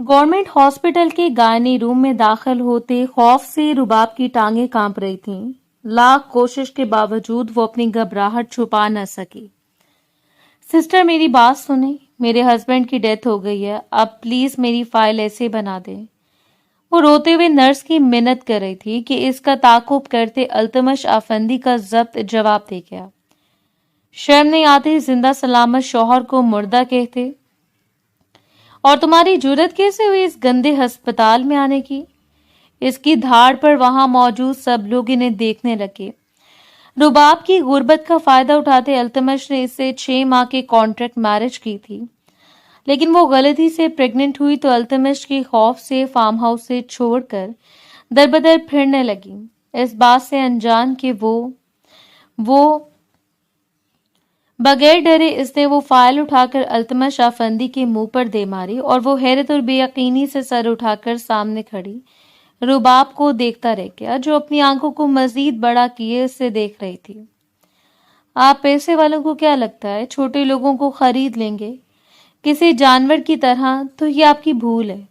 Government hospital के gynae room में दाखिल होते खौफ से रुबाब की टांगें कांप रही थीं। लाख कोशिश के बावजूद वो अपनी घबराहट छुपा न सकी। सिस्टर, मेरी बात सुने। मेरे हस्बैंड की डेथ हो गई है, अब प्लीज मेरी फाइल ऐसे बना दें। वो रोते हुए नर्स की मिन्नत कर रही थी कि इसका ताकुब करते अल्तमश आफंदी का जब्त जवाब दे गया। शर्म नहीं आती जिंदा सलामत शौहर को मुर्दा कहते? और तुम्हारी जुर्रत कैसे हुई इस गंदे अस्पताल में आने की? इसकी धाड़ पर वहां मौजूद सब लोग इन्हें देखने लगे। रुबाब की गुर्बत का फायदा उठाते अल्तमश ने इससे 6 माह के कॉन्ट्रैक्ट मैरिज की थी, लेकिन वो गलती से प्रेग्नेंट हुई तो अल्तमश के खौफ से फार्म हाउस से छोड़कर दरबदर फिरने लगी, इस बात से अनजान कि वो बगैर डरे इसने वो फाइल उठाकर अल्तमश आफंदी के मुंह पर दे मारी और वो हैरत और बेयकीनी से सर उठाकर सामने खड़ी रुबाब को देखता रह गया, जो अपनी आंखों को मजीद बड़ा किए उससे देख रही थी। आप पैसे वालों को क्या लगता है छोटे लोगों को खरीद लेंगे किसी जानवर की तरह? तो ये आपकी भूल है।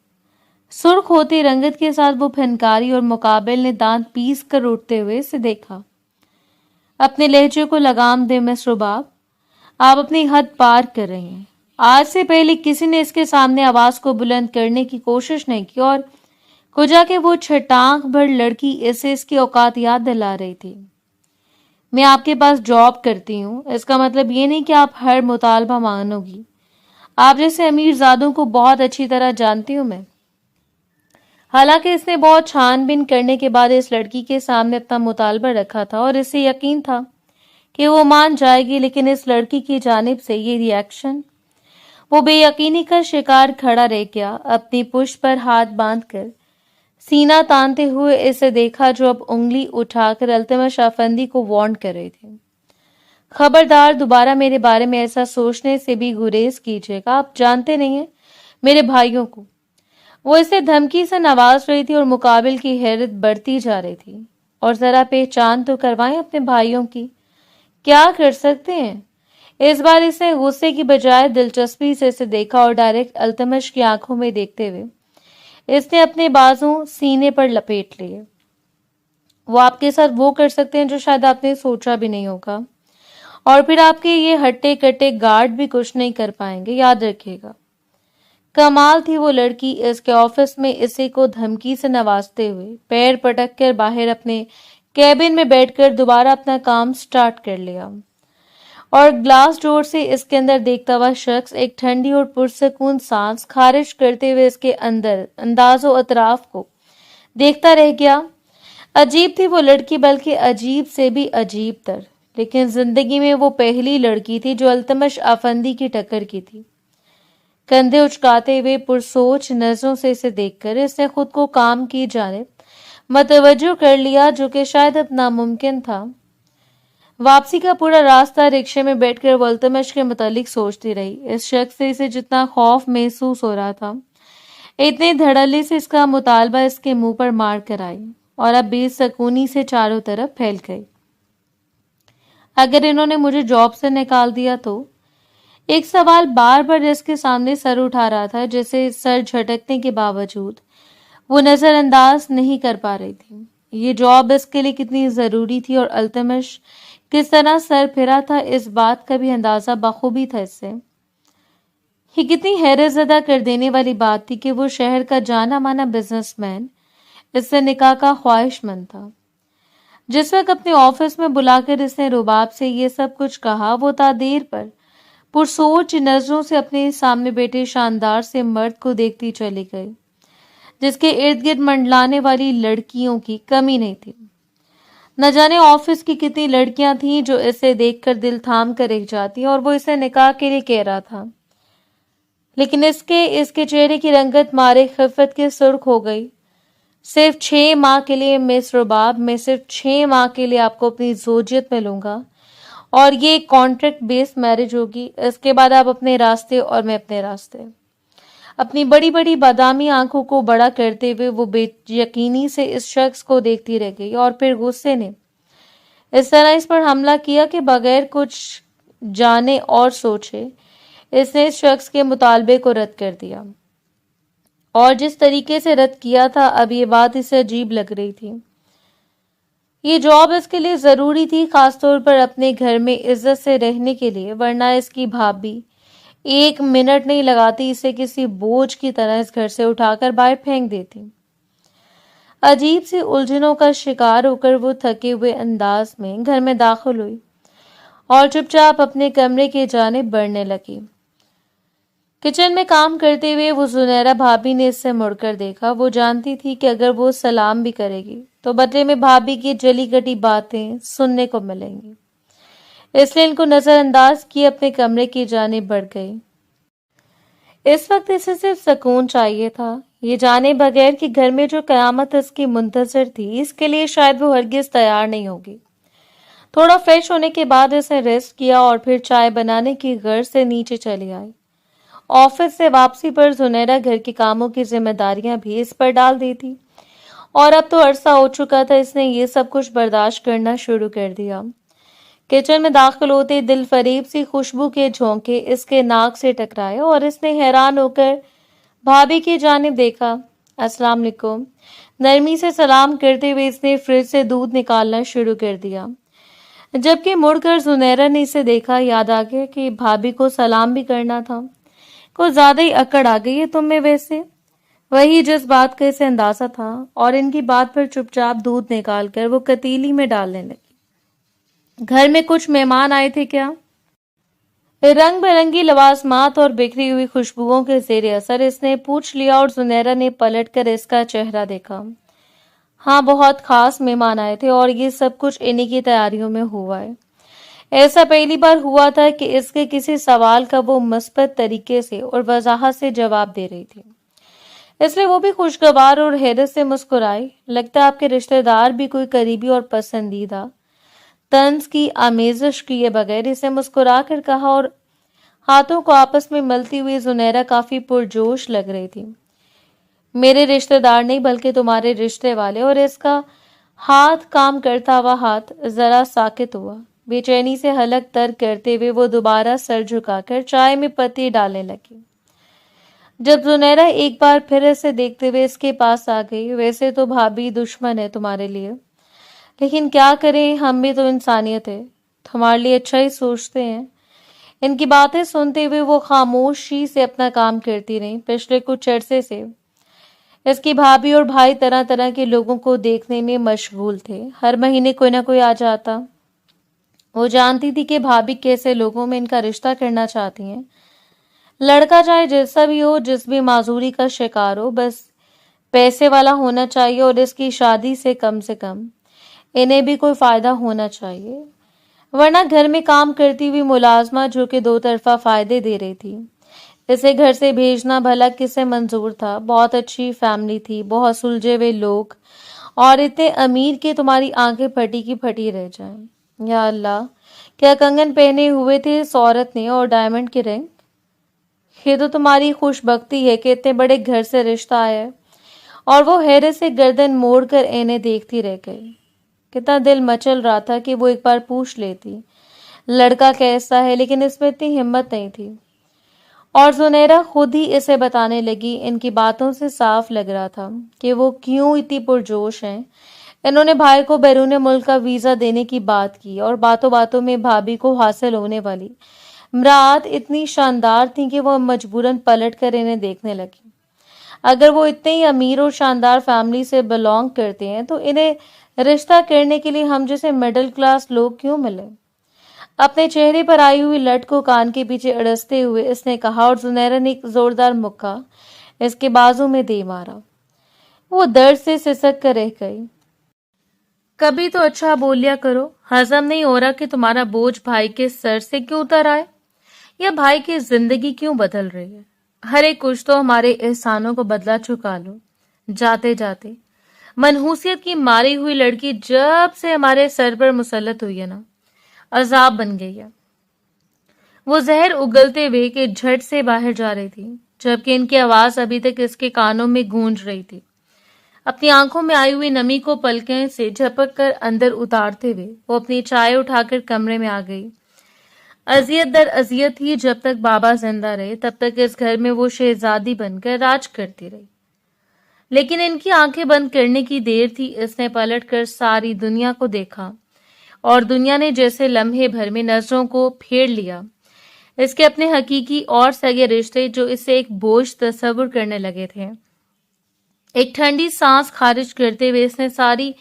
सुर्ख होती रंगत के साथ वो फनकारी और मुकाबिल ने दांत पीस कर उठते हुए इसे देखा। अपने लहजे को लगाम दे मिस रुबाब, आप अपनी हद पार कर रही हैं। आज से पहले किसी ने इसके सामने आवाज को बुलंद करने की कोशिश नहीं की और कुजा के वो छटांक भर लड़की इसे इसकी औकात याद दिला रही थी। मैं आपके पास जॉब करती हूँ, इसका मतलब ये नहीं कि आप हर मुतालबा मानोगी। आप जैसे अमीरजादों को बहुत अच्छी तरह जानती हूँ मैं। हालांकि इसने बहुत छानबीन करने के बाद इस लड़की के सामने अपना मुतालबा रखा था और इसे यकीन था कि वो मान जाएगी, लेकिन इस लड़की की जानिब से ये रिएक्शन। वो बेयकीनी का शिकार खड़ा रह गया, अपनी पुष्ट पर हाथ बांधकर सीना तानते हुए इसे देखा, जो अब उंगली उठाकर अल्तमश आफंदी को वार्न कर रहे थे। खबरदार, दोबारा मेरे बारे में ऐसा सोचने से भी गुरेज कीजिएगा। आप जानते नहीं हैं मेरे भाइयों को। वो इसे धमकी से नवाज रही थी और मुकाबिल की हैरत बढ़ती जा रही थी। और जरा पहचान तो करवाएं अपने भाइयों की। क्या कर सकते हैं? इस बार इसने गुस्से की बजाय दिलचस्पी से इसे देखा और डायरेक्ट अल्तमश की आंखों में देखते हुए इसने अपने बाजू सीने पर लपेट लिए। वो आपके साथ वो कर सकते हैं जो शायद आपने सोचा भी नहीं होगा, और फिर आपके ये हट्टे कट्टे गार्ड भी कुछ नहीं कर पाएंगे, याद रखिएगा। कमाल थी वो लड़की, इसके ऑफिस में इसे को धमकी से नवाजते हुए पैर पटक कर बाहर अपने कैबिन में बैठकर दोबारा अपना काम स्टार्ट कर लिया। और ग्लास डोर से इसके अंदर देखता हुआ शख्स एक ठंडी और पुरसकून सांस खारिज करते हुए इसके अंदर अंदाजो अतराफ को देखता रह गया। अजीब थी वो लड़की, बल्कि अजीब से भी अजीब तर, लेकिन जिंदगी में वो पहली लड़की थी जो अल्तमश आफंदी की टक्कर की थी। कंधे उचकाते हुए पुरसोच नजरों से इसे देखकर इसने खुद को काम की जानिब मतवज्जो कर लिया, जो कि शायद अब नामुमकिन था। वापसी का पूरा रास्ता रिक्शे में बैठकर वो अल्तमश के मुतालिक सोचती रही। इस शख्स से इसे जितना खौफ महसूस हो रहा था, इतने धड़ल्ले से इसका मुतालबा इसके मुंह पर मार कर आई और अब बेसकूनी से चारों तरफ फैल गई। अगर इन्होंने मुझे जॉब से निकाल दिया तो? एक सवाल बार बार इसके सामने सर उठा रहा था, जैसे सर झटकने के बावजूद वो नजरअंदाज नहीं कर पा रही थी। ये जॉब इसके लिए कितनी जरूरी थी और अल्तमश किस तरह सर फिरा था, इस बात का भी अंदाजा बखूबी था इससे। ये कितनी हैरतज़दा कर देने वाली बात थी कि वो शहर का जाना माना बिजनेसमैन इससे निकाह का ख्वाहिशमंद था। जिस वक्त अपने ऑफिस में बुलाकर इसने रुबाब से ये सब कुछ कहा, वो था देर पर पुरसोच नजरों से अपने सामने बैठे शानदार से मर्द को देखती चली गई, जिसके इर्द गिर्द मंडलाने वाली लड़कियों की कमी नहीं थी। न जाने ऑफिस की कितनी लड़कियां थीं जो इसे देखकर दिल थाम कर रह जाती और वो इसे निकाह के लिए कह रहा था, लेकिन इसके चेहरे की रंगत मारे खिफत के सुर्ख हो गई। सिर्फ 6 माह के लिए मिस रुबाब, मैं सिर्फ 6 माह के लिए आपको अपनी जोजियत में लूंगा और ये कॉन्ट्रैक्ट बेस्ड मैरिज होगी। इसके बाद आप अपने रास्ते और मैं अपने रास्ते। अपनी बड़ी बड़ी बादामी आंखों को बड़ा करते हुए वो बेयकीनी से इस शख्स को देखती रह गई और फिर गुस्से ने इस तरह इस पर हमला किया कि बगैर कुछ जाने और सोचे इसने इस शख्स के मुतालबे को रद्द कर दिया اور जिस तरीके से रद्द किया था, अब ये बात इसे अजीब लग रही थी। ये जॉब इसके लिए जरूरी थी, खासतौर पर अपने घर में इज्जत से रहने के लिए, वरना इसकी भाभी 1 मिनट नहीं लगाती इसे किसी बोझ की तरह इस घर से उठाकर बाहर फेंक देती। अजीब सी उलझनों का शिकार होकर वो थके हुए अंदाज में घर में दाखिल हुई और चुपचाप अपने कमरे की जानिब बढ़ने लगी। किचन में काम करते हुए वो जुनैरा भाभी ने इससे मुड़कर देखा। वो जानती थी कि अगर वो सलाम भी करेगी तो बदले में भाभी की जली कटी बातें सुनने को मिलेंगी, इसलिए इनको नजरअंदाज किए अपने कमरे की जानिब बढ़ गई। इस वक्त इसे सिर्फ सुकून चाहिए था, ये जाने बगैर कि घर में जो कयामत इसकी मुंतजर थी, इसके लिए शायद वो हरगिज तैयार नहीं होगी। थोड़ा फ्रेश होने के बाद इसने रेस्ट किया और फिर चाय बनाने की गर्ज से नीचे चली आई। ऑफिस से वापसी पर जुनैरा घर के कामों की जिम्मेदारियां भी इस पर डाल दी थी और अब तो अरसा हो चुका था इसने ये सब कुछ बर्दाश्त करना शुरू कर दिया। किचन में दाखिल होते दिल फरेब सी खुशबू के झोंके इसके नाक से टकराए और इसने हैरान होकर भाभी की जानिब देखा। अस्सलाम वालेकुम। नरमी से सलाम करते हुए इसने फ्रिज से दूध निकालना शुरू कर दिया। जबकि मुड़कर जुनैरा ने इसे देखा, याद आ गया कि भाभी को सलाम भी करना था। कुछ ज्यादा ही अकड़ आ गई है तुम में वैसे। वही जिस बात का इसे अंदाजा था, और इनकी बात पर चुपचाप दूध निकालकर वो कतीली में डालने लगी। घर में कुछ मेहमान आए थे क्या? रंग बिरंगी लवाजमात और बिखरी हुई खुशबुओं के जेर असर इसने पूछ लिया और जुनैरा ने पलटकर इसका चेहरा देखा। हाँ, बहुत खास मेहमान आए थे और ये सब कुछ इन्हीं की तैयारियों में हुआ है। ऐसा पहली बार हुआ था कि इसके किसी सवाल का वो मुस्बत तरीके से और वजाहत से जवाब दे रही थी, इसलिए वो भी खुशगवार और हैरत से मुस्कुराई। लगता है आपके रिश्तेदार भी कोई करीबी और पसंदीदा। तंज की आमेजिश किए बगैर इसे मुस्कुरा कर कहा और हाथों को आपस में मलती हुई जुनैरा काफी पुरजोश लग रही थी। मेरे रिश्तेदार नहीं बल्कि तुम्हारे रिश्ते वाले। और इसका हाथ काम करता हुआ हाथ जरा साकित हुआ। बेचैनी से हलक तर करते हुए वो दोबारा सर झुकाकर चाय में पत्ती डालने लगी। जब जुनैरा एक बार फिर इसे देखते हुए इसके पास आ गई, वैसे तो भाभी दुश्मन है तुम्हारे लिए, लेकिन क्या करें, हम भी तो इंसानियत है, तुम्हारे लिए अच्छा ही सोचते हैं। इनकी बातें सुनते हुए वो खामोशी से अपना काम करती रही। पिछले कुछ अरसे से इसकी भाभी और भाई तरह तरह के लोगों को देखने में मशगूल थे। हर महीने कोई ना कोई आ जाता। वो जानती थी कि भाभी कैसे लोगों में इनका रिश्ता करना चाहती हैं। लड़का चाहे जैसा भी हो, जिस भी माजूरी का शिकार हो, बस पैसे वाला होना चाहिए और इसकी शादी से कम इन्हें भी कोई फायदा होना चाहिए। वरना घर में काम करती हुई मुलाजमा जो कि 2 तरफा फायदे दे रही थी, इसे घर से भेजना भला किसे मंजूर था? बहुत अच्छी फैमिली थी, बहुत सुलझे हुए लोग, और इतने अमीर कि तुम्हारी आंखें फटी की फटी रह जाएं। या अल्लाह, क्या कंगन पहने हुए थे इस औरत ने, और डायमंड के रिंग। ये तो तुम्हारी खुशबख्ती है कि इतने बड़े घर से रिश्ता आया है। और वो हैरत से गर्दन मोड़कर इन्हें देखती रह गई। कितना दिल मचल रहा था कि वो एक बार पूछ लेती लड़का कैसा है, लेकिन इसमें इतनी हिम्मत नहीं थी। और जुनैरा खुद ही इसे बताने लगी। इनकी बातों से साफ लग रहा था कि वो क्यों इतनी पुरजोश हैं। इन्होंने भाई को बैरून मुल्क का वीजा देने की बात की और बातों बातों में भाभी को हासिल होने वाली मुराद इतनी शानदार थी कि वो मजबूरन पलट कर इन्हें देखने लगी। अगर वो इतने ही अमीर और शानदार फैमिली से बिलोंग करते हैं तो इन्हें रिश्ता करने के लिए हम जैसे मिडिल क्लास लोग क्यों मिले? अपने चेहरे पर आई हुई लट को कान के पीछे अड़सते हुए इसने कहा, और जुनैरा ने एक जोरदार मुक्का इसके बाजू में दे मारा। वो दर्द से सिसक कर रह गई। कभी तो अच्छा बोलिया करो। हजम नहीं हो रहा कि तुम्हारा बोझ भाई के सर से क्यों उतर आए, या भाई की जिंदगी क्यों बदल रही है। हर एक कुछ तो हमारे एहसानों को बदला चुका लो। जाते जाते मनहूसियत की मारी हुई लड़की जब से हमारे सर पर मुसल्लत हुई है ना, अजाब बन गई है। वो जहर उगलते हुए के झट से बाहर जा रही थी, जबकि इनकी आवाज अभी तक इसके कानों में गूंज रही थी। अपनी आंखों में आई हुई नमी को पलकें से झपक कर अंदर उतारते हुए वो अपनी चाय उठाकर कमरे में आ गई। अजियत दर अजियत ही जब तक बाबा जिंदा रहे तब तक इस घर में वो शहजादी बनकर राज करती रही। लेकिन इनकी आंखें बंद करने की देर थी। इसने पलट कर सारी दुनिया को देखा और दुनिया ने जैसे लम्हे भर में नजरों को फेर लिया। इसके अपने हकीकी और सगे रिश्ते जो इसे एक बोझ तस्वुर करने लगे थे। एक ठंडी सांस खारिज करते हुए इसने सारी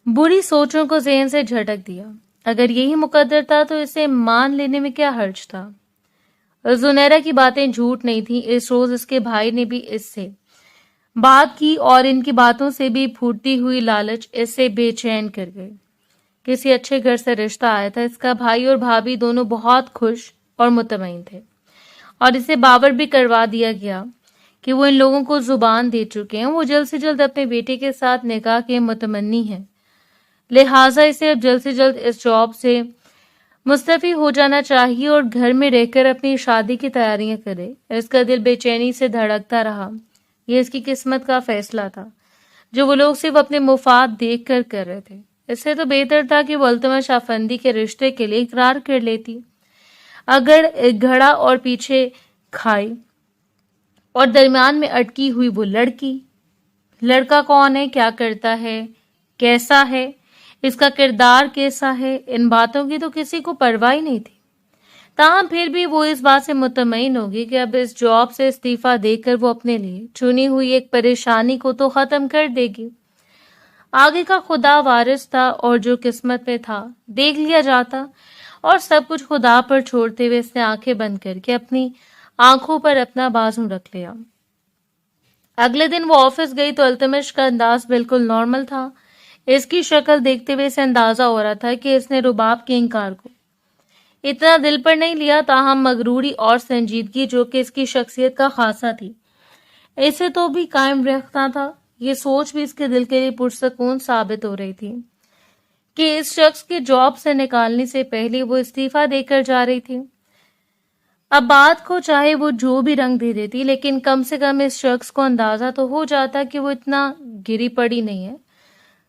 बुरी सोचों को ज़हन से झटक दिया। अगर यही मुकद्दर था तो इसे मान लेने में क्या हर्ज था। जुनैरा की बातें झूठ नहीं थी। इस रोज इसके भाई ने भी इससे बात की और इनकी बातों से भी फूटती हुई लालच इसे बेचैन कर गई। किसी अच्छे घर से रिश्ता आया था। इसका भाई और भाभी दोनों बहुत खुश और मुतमईन थे और इसे बावर भी करवा दिया गया कि वो इन लोगों को जुबान दे चुके हैं। वो जल्द से जल्द अपने बेटे के साथ निकाह के मुतमन्नी हैं, लिहाजा इसे अब जल्द से जल्द इस जॉब से मुस्तफी हो जाना चाहिए और घर में रहकर अपनी शादी की तैयारियां करे। इसका दिल बेचैनी से धड़कता रहा। यह इसकी किस्मत का फैसला था जो वो लोग सिर्फ अपने मुफाद देख कर रहे थे। इससे तो बेहतर था कि वो अल्तमश अफंदी के रिश्ते के लिए इकरार कर लेती। अगर घड़ा और पीछे खाई और दरमियान में अटकी हुई वो लड़का कौन है, क्या करता है, कैसा है, इसका किरदार कैसा है, इन बातों की तो किसी को परवाह ही नहीं थी। ताहम फिर भी वो इस बात से मुतमईन होगी कि अब इस जॉब से इस्तीफा देकर वो अपने लिए चुनी हुई एक परेशानी को तो खत्म कर देगी। आगे का खुदा वारिस था और जो किस्मत में था देख लिया जाता और सब कुछ खुदा पर छोड़ते हुए इसने आंखें बंद करके अपनी आंखों पर अपना बाजू रख लिया। अगले दिन वो ऑफिस गई तो अल्तमिश का अंदाज बिल्कुल नॉर्मल था। इसकी शक्ल देखते हुए इसे अंदाजा हो रहा था कि इसने रुबाब के इंकार को इतना दिल पर नहीं लिया। ताहम मगरूरी और संजीदगी जो कि इसकी शख्सियत का खासा थी इसे तो भी कायम रखता था। ये सोच भी इसके दिल के लिए पुरसकून साबित हो रही थी कि इस शख्स के जॉब से निकालने से पहले वो इस्तीफा देकर जा रही थी। अब बात को चाहे वो जो भी रंग दे देती, लेकिन कम से कम इस शख्स को अंदाजा तो हो जाता कि वो इतना गिरी पड़ी नहीं है।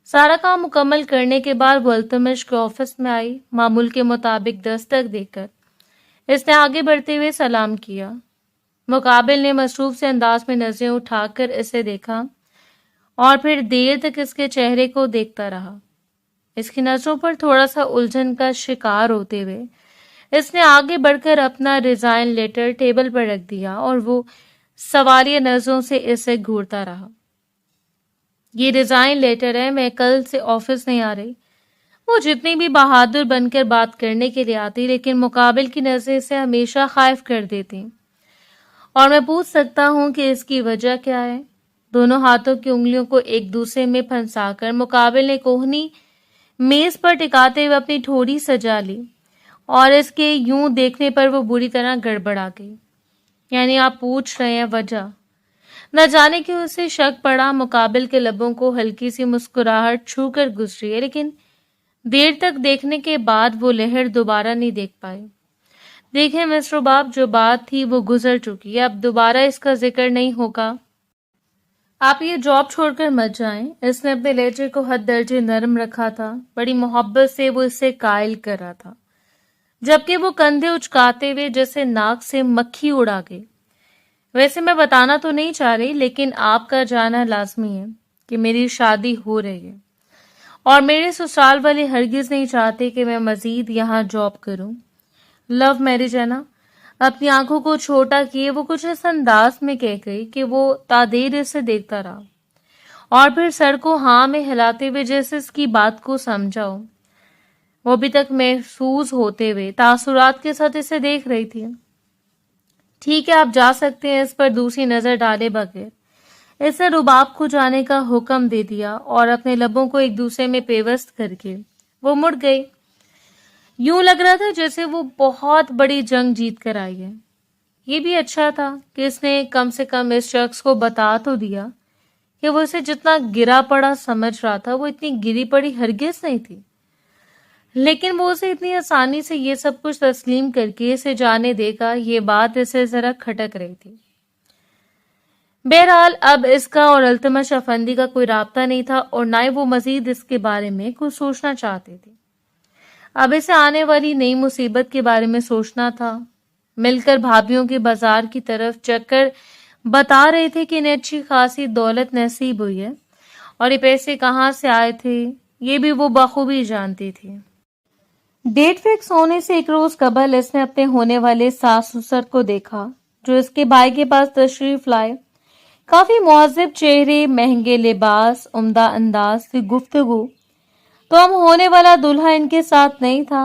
सारा काम मुकम्मल करने के बाद वो अल्तमिश के ऑफिस में आई। मामूल के मुताबिक दस्तक देकर इसने आगे बढ़ते हुए सलाम किया। मुकाबिल ने मसरूफ से अंदाज में नजरें उठाकर इसे देखा और फिर देर तक इसके चेहरे को देखता रहा। इसकी नजरों पर थोड़ा सा उलझन का शिकार होते हुए इसने आगे बढ़कर अपना रिजाइन लेटर टेबल पर रख दिया और वो सवालिया नजरों से इसे घूरता रहा। ये रिजाइन लेटर है, मैं कल से ऑफिस नहीं आ रही। वो जितनी भी बहादुर बनकर बात करने के लिए आती, लेकिन मुकाबिल की नजरें इसे हमेशा खौफ कर देती। और मैं पूछ सकता हूँ कि इसकी वजह क्या है। दोनों हाथों की उंगलियों को एक दूसरे में फंसाकर मुकाबिल ने कोहनी मेज पर टिकाते हुए अपनी ठोड़ी सजा ली और इसके यूं देखने पर वो बुरी तरह गड़बड़ा गई। यानी आप पूछ रहे हैं वजह? न जाने क्यों उसे शक पड़ा। मुकाबिल के लबों को हल्की सी मुस्कुराहट छू कर गुजरी है, लेकिन देर तक देखने के बाद वो लहर दोबारा नहीं देख पाए। देखें मिस्टर बाब, जो बात थी वो गुजर चुकी है, अब दोबारा इसका जिक्र नहीं होगा। आप ये जॉब छोड़कर मत जाएं। इसने अपने लहजे को हद दर्जे नरम रखा था। बड़ी मोहब्बत से वो इससे कायल कर रहा था, जबकि वो कंधे उचकाते हुए जैसे नाक से मक्खी उड़ा गई। वैसे मैं बताना तो नहीं चाह रही, लेकिन आपका जाना लाजमी है कि मेरी शादी हो रही है और मेरे ससुराल वाले हरगिज नहीं चाहते कि मैं मजीद यहाँ जॉब करूं। लव मैरिज है ना। अपनी आंखों को छोटा किए वो कुछ इस अंदाज में कह गई कि वो तादेर इसे देखता रहा और फिर सर को हाँ में हिलाते हुए जैसे इसकी बात को समझाओ। वो अभी तक महसूस होते हुए तासुरात के साथ इसे देख रही थी। ठीक है, आप जा सकते हैं। इस पर दूसरी नजर डाले बगैर इसने रुबाब को जाने का हुक्म दे दिया और अपने लबों को एक दूसरे में पेवस्त करके वो मुड़ गई। यूं लग रहा था जैसे वो बहुत बड़ी जंग जीत कर आई है। ये भी अच्छा था कि इसने कम से कम इस शख्स को बता तो दिया कि वो इसे जितना गिरा पड़ा समझ रहा था वो इतनी गिरी पड़ी हरगिज नहीं थी। लेकिन वो उसे इतनी आसानी से ये सब कुछ तस्लीम करके इसे जाने देगा, ये बात इसे जरा खटक रही थी। बहरहाल अब इसका और अल्तमश अफंदी का कोई राब्ता नहीं था और ना ही वो मजीद इसके बारे में कुछ सोचना चाहते थे। अब इसे आने वाली नई मुसीबत के बारे में सोचना था। मिलकर भाभीयों के बाजार की तरफ चक्कर बता रहे थे कि इन्हें अच्छी खासी दौलत नसीब हुई है और ये पैसे कहाँ से आए थे ये भी वो बखूबी जानती थी। डेट फिक्स होने से एक रोज कबल इसने अपने होने वाले सास ससुर को देखा जो इसके भाई के पास तशरीफ लाए। काफी मुहज्जब चेहरे, महंगे लिबास, उम्दा अंदाज से गुफ्तगू। तो हम होने वाला दूल्हा इनके साथ नहीं था।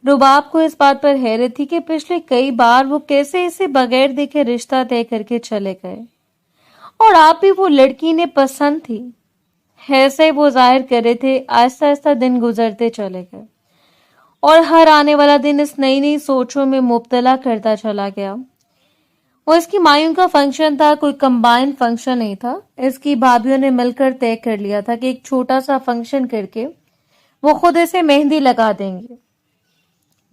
रुबाब को इस बात पर हैरत थी कि पिछले कई बार वो कैसे इसे बगैर देखे रिश्ता तय करके चले गए और आप भी वो लड़की ने पसंद थी। ऐसे वो जाहिर कर रहे थे। आहिस्ता आहिस्ता दिन गुजरते चले गए और हर आने वाला दिन इस नई नई सोचों में मुब्तला करता चला गया। वो इसकी मायूं का फंक्शन था, कोई कंबाइंड फंक्शन नहीं था। इसकी भाभीियों ने मिलकर तय कर लिया था कि एक छोटा सा फंक्शन करके वो खुद इसे मेहंदी लगा देंगे,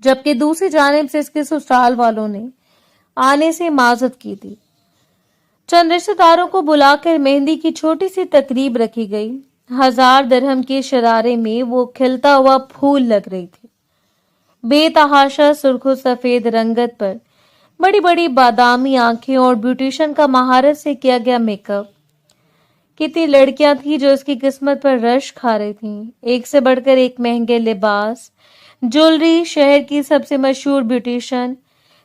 जबकि दूसरी जानिब से इसके ससुराल वालों ने आने से माजत की थी। चंद रिश्तेदारों को बुलाकर मेहंदी की छोटी सी तकरीब रखी गई। 1000 दिरहम के शरारे में वो खिलता हुआ फूल लग रही थी। बेतहाशा सुर्खो सफेद रंगत पर बड़ी बड़ी बादामी आंखें और ब्यूटिशियन का महारत से किया गया मेकअप। कितनी लड़कियां थी जो इसकी किस्मत पर रश खा रही थीं। एक से बढ़कर एक महंगे लिबास, ज्वेलरी, शहर की सबसे मशहूर ब्यूटिशियन।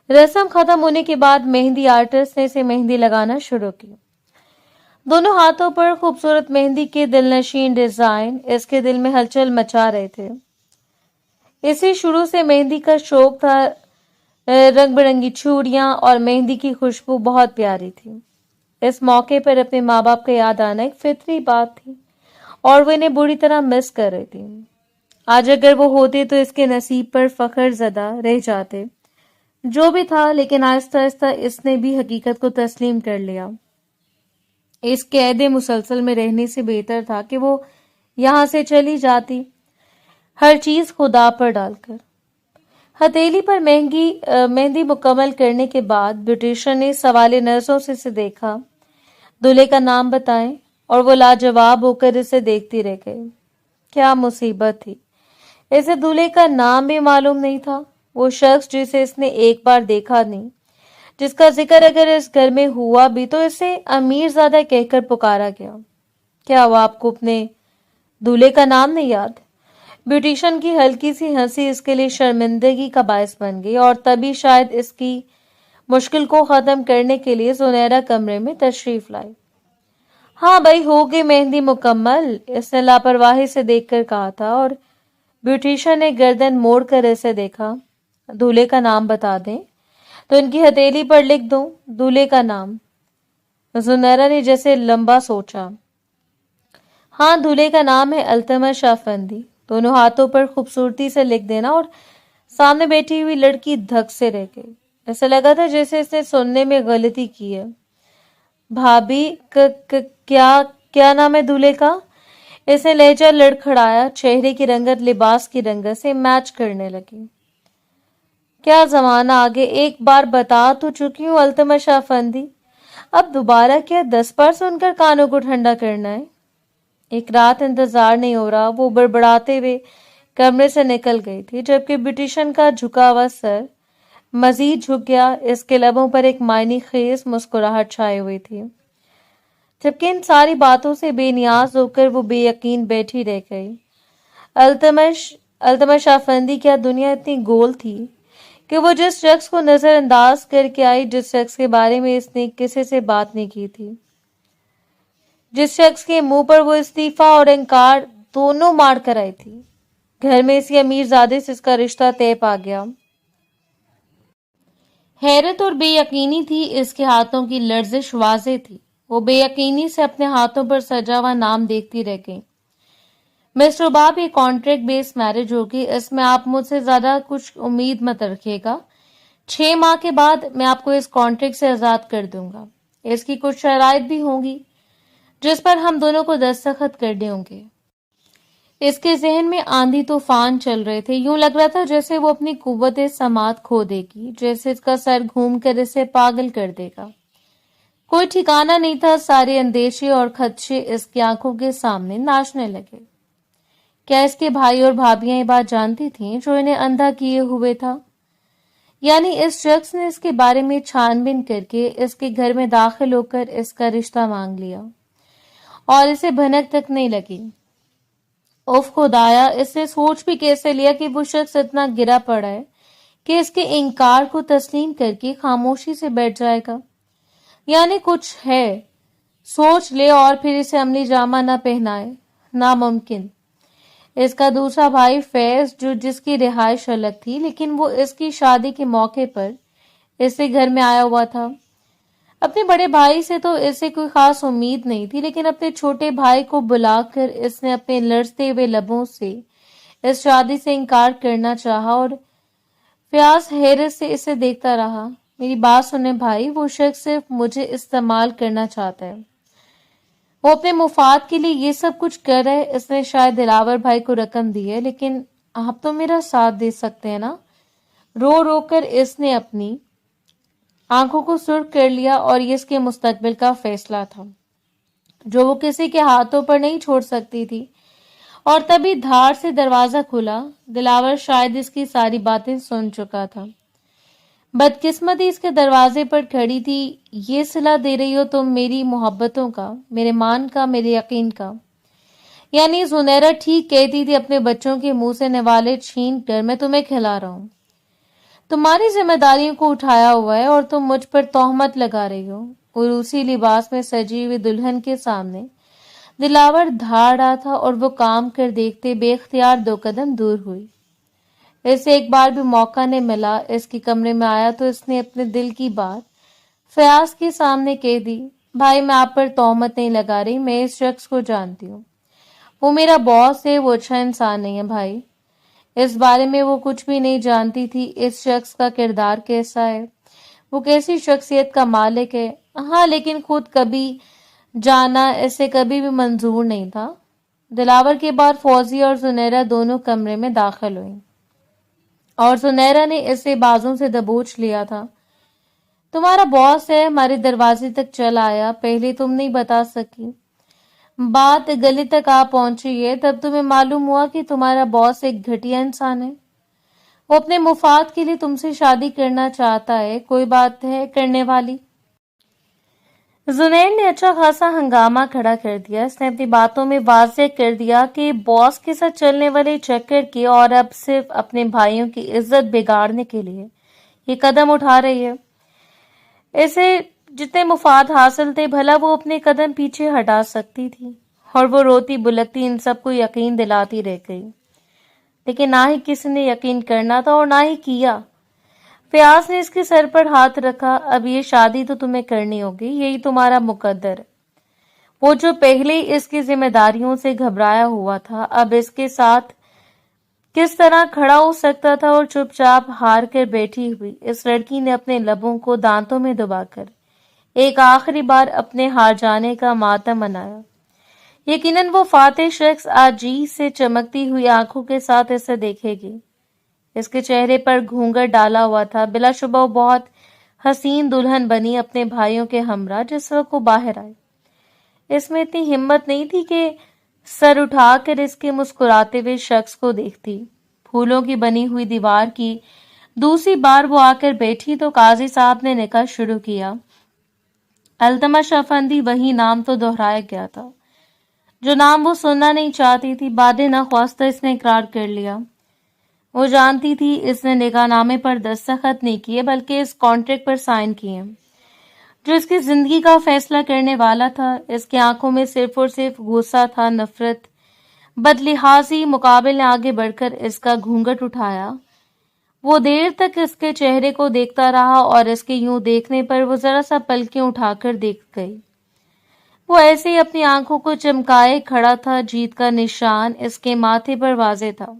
रस्म खत्म होने के बाद मेहंदी आर्टिस्ट ने इसे मेहंदी लगाना शुरू की। दोनों हाथों पर खूबसूरत मेहंदी के दिलनशीन डिजाइन इसके दिल में हलचल मचा रहे थे। इसे शुरू से मेहंदी का शौक था। रंग बिरंगी चूड़ियां और मेहंदी की खुशबू बहुत प्यारी थी। इस मौके पर अपने माँ बाप का याद आना एक फितरी बात थी और वो इन्हें बुरी तरह मिस कर रही थी। आज अगर वो होते तो इसके नसीब पर फख्र ज़दा रह जाते। जो भी था, लेकिन आहिस्ता आहिस्ता इसने भी हकीकत को तस्लीम कर लिया। इस कैद मुसलसल में रहने से बेहतर था कि वो यहाँ से चली जाती, हर चीज खुदा पर डालकर। हथेली पर मेहंदी मुकम्मल करने के बाद ब्यूटिशियन ने सवाले नजरों से इसे देखा। दूल्हे का नाम बताएं और वो लाजवाब होकर इसे देखती रह गई। क्या मुसीबत थी, इसे दूल्हे का नाम भी मालूम नहीं था। वो शख्स जिसे इसने एक बार देखा नहीं, जिसका जिक्र अगर इस घर में हुआ भी तो इसे अमीरजादा कहकर पुकारा गया। क्या वो आपको अपने दूल्हे का नाम नहीं याद? ब्यूटिशियन की हल्की सी हंसी इसके लिए शर्मिंदगी का बायस बन गई और तभी शायद इसकी मुश्किल को खत्म करने के लिए सुनहरा कमरे में तशरीफ लाई। हाँ भाई, हो गई मेहंदी मुकम्मल, इसने लापरवाही से देखकर कहा था और ब्यूटिशियन ने गर्दन मोड़कर इसे देखा। दूल्हे का नाम बता दें तो इनकी हथेली पर लिख दूं दूल्हे का नाम? सुनहरा ने जैसे लंबा सोचा। हाँ, दूल्हे का नाम है अल्तमश अफंदी। दोनों हाथों पर खूबसूरती से लिख देना। और सामने बैठी हुई लड़की धक से रह गई। ऐसा लगा था जैसे इसने सुनने में गलती की है। भाभी, क्या क्या नाम है दूल्हे का? इसने लहजा लड़खड़ाया। चेहरे की रंगत लिबास की रंगत से मैच करने लगी। क्या जमाना आगे, एक बार बता तो चुकी हूँ अल्तमश अफंदी, अब दोबारा क्या 10 बार सुनकर कानों को ठंडा करना है? एक रात इंतजार नहीं हो रहा, वो बड़बड़ाते हुए कमरे से निकल गई थी, जबकि ब्यूटिशियन का झुका हुआ सर मजीद झुक गया। इसके लबों पर एक मायने खेज मुस्कुराहट छाई हुई थी, जबकि इन सारी बातों से बेनियाज होकर वो बेयकीन बैठी रह गई। अल्तमश अफंदी, क्या दुनिया इतनी गोल थी कि वो जिस शख्स को नजरअंदाज करके आई, जिस शख्स के बारे में इसने किसी से बात नहीं की थी, जिस शख्स के मुंह पर वो इस्तीफा और इनकार दोनों मार कर आई थी, घर में इसी अमीरजादे से इसका रिश्ता तय पा गया। हैरत और बेयकीनी थी। इसके हाथों की लर्जिश वाज़ेह थी। वो बेयकीनी से अपने हाथों पर सजा हुआ नाम देखती रह गई। मिस्टर रुबाब, ये कॉन्ट्रैक्ट बेस्ड मैरिज होगी, इसमें आप मुझसे ज्यादा कुछ उम्मीद मत रखिएगा। 6 माह के बाद मैं आपको इस कॉन्ट्रैक्ट से आजाद कर दूंगा। इसकी कुछ शराइत भी होंगी जिस पर हम दोनों को दस्तखत करने होंगे। इसके जहन में आंधी तूफान चल रहे थे। यूं लग रहा था जैसे वो अपनी कुव्वत समात खो देगी, जैसे इसका सर घूमकर इसे पागल कर देगा। कोई ठिकाना नहीं था। सारे अंदेशे और खदशे इसकी आंखों के सामने नाचने लगे। क्या इसके भाई और भाभियां ये बात जानती थीं जो इन्हें अंधा किए हुए था? یعنی اس شخص نے اس کے بارے میں چھان بین کر کے اس کے گھر میں داخل ہو کر اس کا رشتہ مانگ لیا اور اسے بھنک تک نہیں لگی۔ اف خدایا، اس نے سوچ بھی کیسے لیا کہ وہ شخص اتنا گرا پڑا ہے کہ اس کے انکار کو تسلیم کر کے خاموشی سے بیٹھ جائے گا؟ یعنی کچھ ہے، سوچ لے اور پھر اسے عملی جامہ نہ پہنائے، ناممکن۔ اس کا دوسرا بھائی فیض، جس کی رہائش الگ تھی لیکن وہ اس کی شادی کے موقع پر اسے گھر میں آیا ہوا تھا۔ اپنے بڑے بھائی سے تو اسے کوئی خاص امید نہیں تھی، لیکن اپنے چھوٹے بھائی کو بلا کر اس نے اپنے لرزتے ہوئے لبوں سے اس شادی سے انکار کرنا چاہا اور فیاض حیرت سے اسے دیکھتا رہا۔ میری بات سنیں بھائی، وہ شخص صرف مجھے استعمال کرنا چاہتا ہے، وہ اپنے مفاد کے لیے یہ سب کچھ کر رہا ہے۔ اس نے شاید دلاور بھائی کو رقم دی ہے، لیکن آپ تو میرا ساتھ دے سکتے ہیں نا؟ رو رو کر اس نے اپنی آنکھوں کو سرخ کر لیا، اور یہ اس کے مستقبل کا فیصلہ تھا جو وہ کسی کے ہاتھوں پر نہیں چھوڑ سکتی تھی۔ اور تبھی دھار سے دروازہ کھلا۔ دلاور شاید اس کی ساری باتیں سن چکا تھا۔ بدقسمتی اس کے دروازے پر کھڑی تھی۔ یہ صلہ دے رہی ہو تم میری محبتوں کا، میرے مان کا، میرے یقین کا؟ یعنی زنیرہ ٹھیک کہتی تھی، اپنے بچوں کے منہ سے نوالے چھین کر میں تمہیں کھلا رہا ہوں، تمہاری ذمہ داریوں کو اٹھایا ہوا ہے، اور تم مجھ پر تہمت لگا رہی ہو۔ عروسی لباس میں سجی ہوئی دلہن کے سامنے دلاور دھاڑ رہا تھا، اور وہ کام کر دیکھتے بے اختیار 2 قدم دور ہوئی۔ اسے ایک بار بھی موقع نہیں ملا۔ اس کے کمرے میں آیا تو اس نے اپنے دل کی بات فیاض کے سامنے کہہ دی۔ بھائی، میں آپ پر تہمت نہیں لگا رہی، میں اس شخص کو جانتی ہوں، وہ میرا باس ہے، وہ اچھا انسان نہیں ہے۔ بھائی، اس بارے میں وہ کچھ بھی نہیں جانتی تھی۔ اس شخص کا کردار کیسا ہے، وہ کیسی شخصیت کا مالک ہے، ہاں، لیکن خود کبھی جانا اسے کبھی بھی منظور نہیں تھا۔ دلاور کے بعد فوزی اور زنیرہ دونوں کمرے میں داخل ہوئیں، اور زنیرہ نے اسے بازوں سے دبوچ لیا تھا۔ تمہارا باس ہے، ہمارے دروازے تک چل آیا، پہلے تم نہیں بتا سکی، بات گلے تک آ پہنچی ہے، تب تمہیں معلوم ہوا کہ تمہارا باس ایک گھٹیا انسان ہے، وہ اپنے مفاد کے لیے تم سے شادی کرنا چاہتا ہے۔ کوئی بات ہے کرنے والی؟ زنیر نے اچھا خاصا ہنگامہ کھڑا کر دیا۔ اس نے اپنی باتوں میں واضح کر دیا کہ باس کے ساتھ چلنے والے چکر کی اور اب صرف اپنے بھائیوں کی عزت بگاڑنے کے لیے یہ قدم اٹھا رہی ہے۔ اسے جتنے مفاد حاصل تھے، بھلا وہ اپنے قدم پیچھے ہٹا سکتی تھی، اور وہ روتی بلکتی ان سب کو یقین دلاتی رہ گئی، لیکن نہ ہی کسی نے یقین کرنا تھا اور نہ ہی کیا۔ فیاض نے اس کے سر پر ہاتھ رکھا۔ اب یہ شادی تو تمہیں کرنی ہوگی، یہی تمہارا مقدر ہے۔ وہ جو پہلے اس کی ذمہ داریوں سے گھبرایا ہوا تھا، اب اس کے ساتھ کس طرح کھڑا ہو سکتا تھا؟ اور چپ چاپ ہار کر بیٹھی ہوئی اس لڑکی نے اپنے لبوں کو دانتوں میں دبا کر ایک آخری بار اپنے ہار جانے کا ماتم منایا۔ یقیناً وہ فاتح شخص آج جی سے چمکتی ہوئی آنکھوں کے ساتھ اسے دیکھے گی۔ اس کے چہرے پر گھونگھٹ ڈالا ہوا تھا۔ بلا شبہ وہ بہت حسین دلہن بنی اپنے بھائیوں کے ہمراہ جس وقت وہ باہر آئے۔ اس میں اتنی ہمت نہیں تھی کہ سر اٹھا کر اس کے مسکراتے ہوئے شخص کو دیکھتی۔ پھولوں کی بنی ہوئی دیوار کی دوسری بار وہ آ کر بیٹھی تو قاضی صاحب نے نکاح شروع کیا۔ التمش افندی، وہی نام تو دہرایا گیا تھا جو نام وہ سننا نہیں چاہتی تھی۔ بعد نخواستہ اس نے اقرار کر لیا۔ وہ جانتی تھی اس نے نکاح نامے پر دستخط نہیں کیے، بلکہ اس کانٹریکٹ پر سائن کیے جو اس کی زندگی کا فیصلہ کرنے والا تھا۔ اس کی آنکھوں میں صرف اور صرف غصہ تھا، نفرت، بدلحاظی۔ مقابل نے آگے بڑھ کر اس کا گھونگھٹ اٹھایا۔ وہ دیر تک اس کے چہرے کو دیکھتا رہا، اور اس کے یوں دیکھنے پر وہ ذرا سا پلکیں اٹھا کر دیکھ گئی۔ وہ ایسے ہی اپنی آنکھوں کو چمکائے کھڑا تھا۔ جیت کا نشان اس کے ماتھے پر واضح تھا،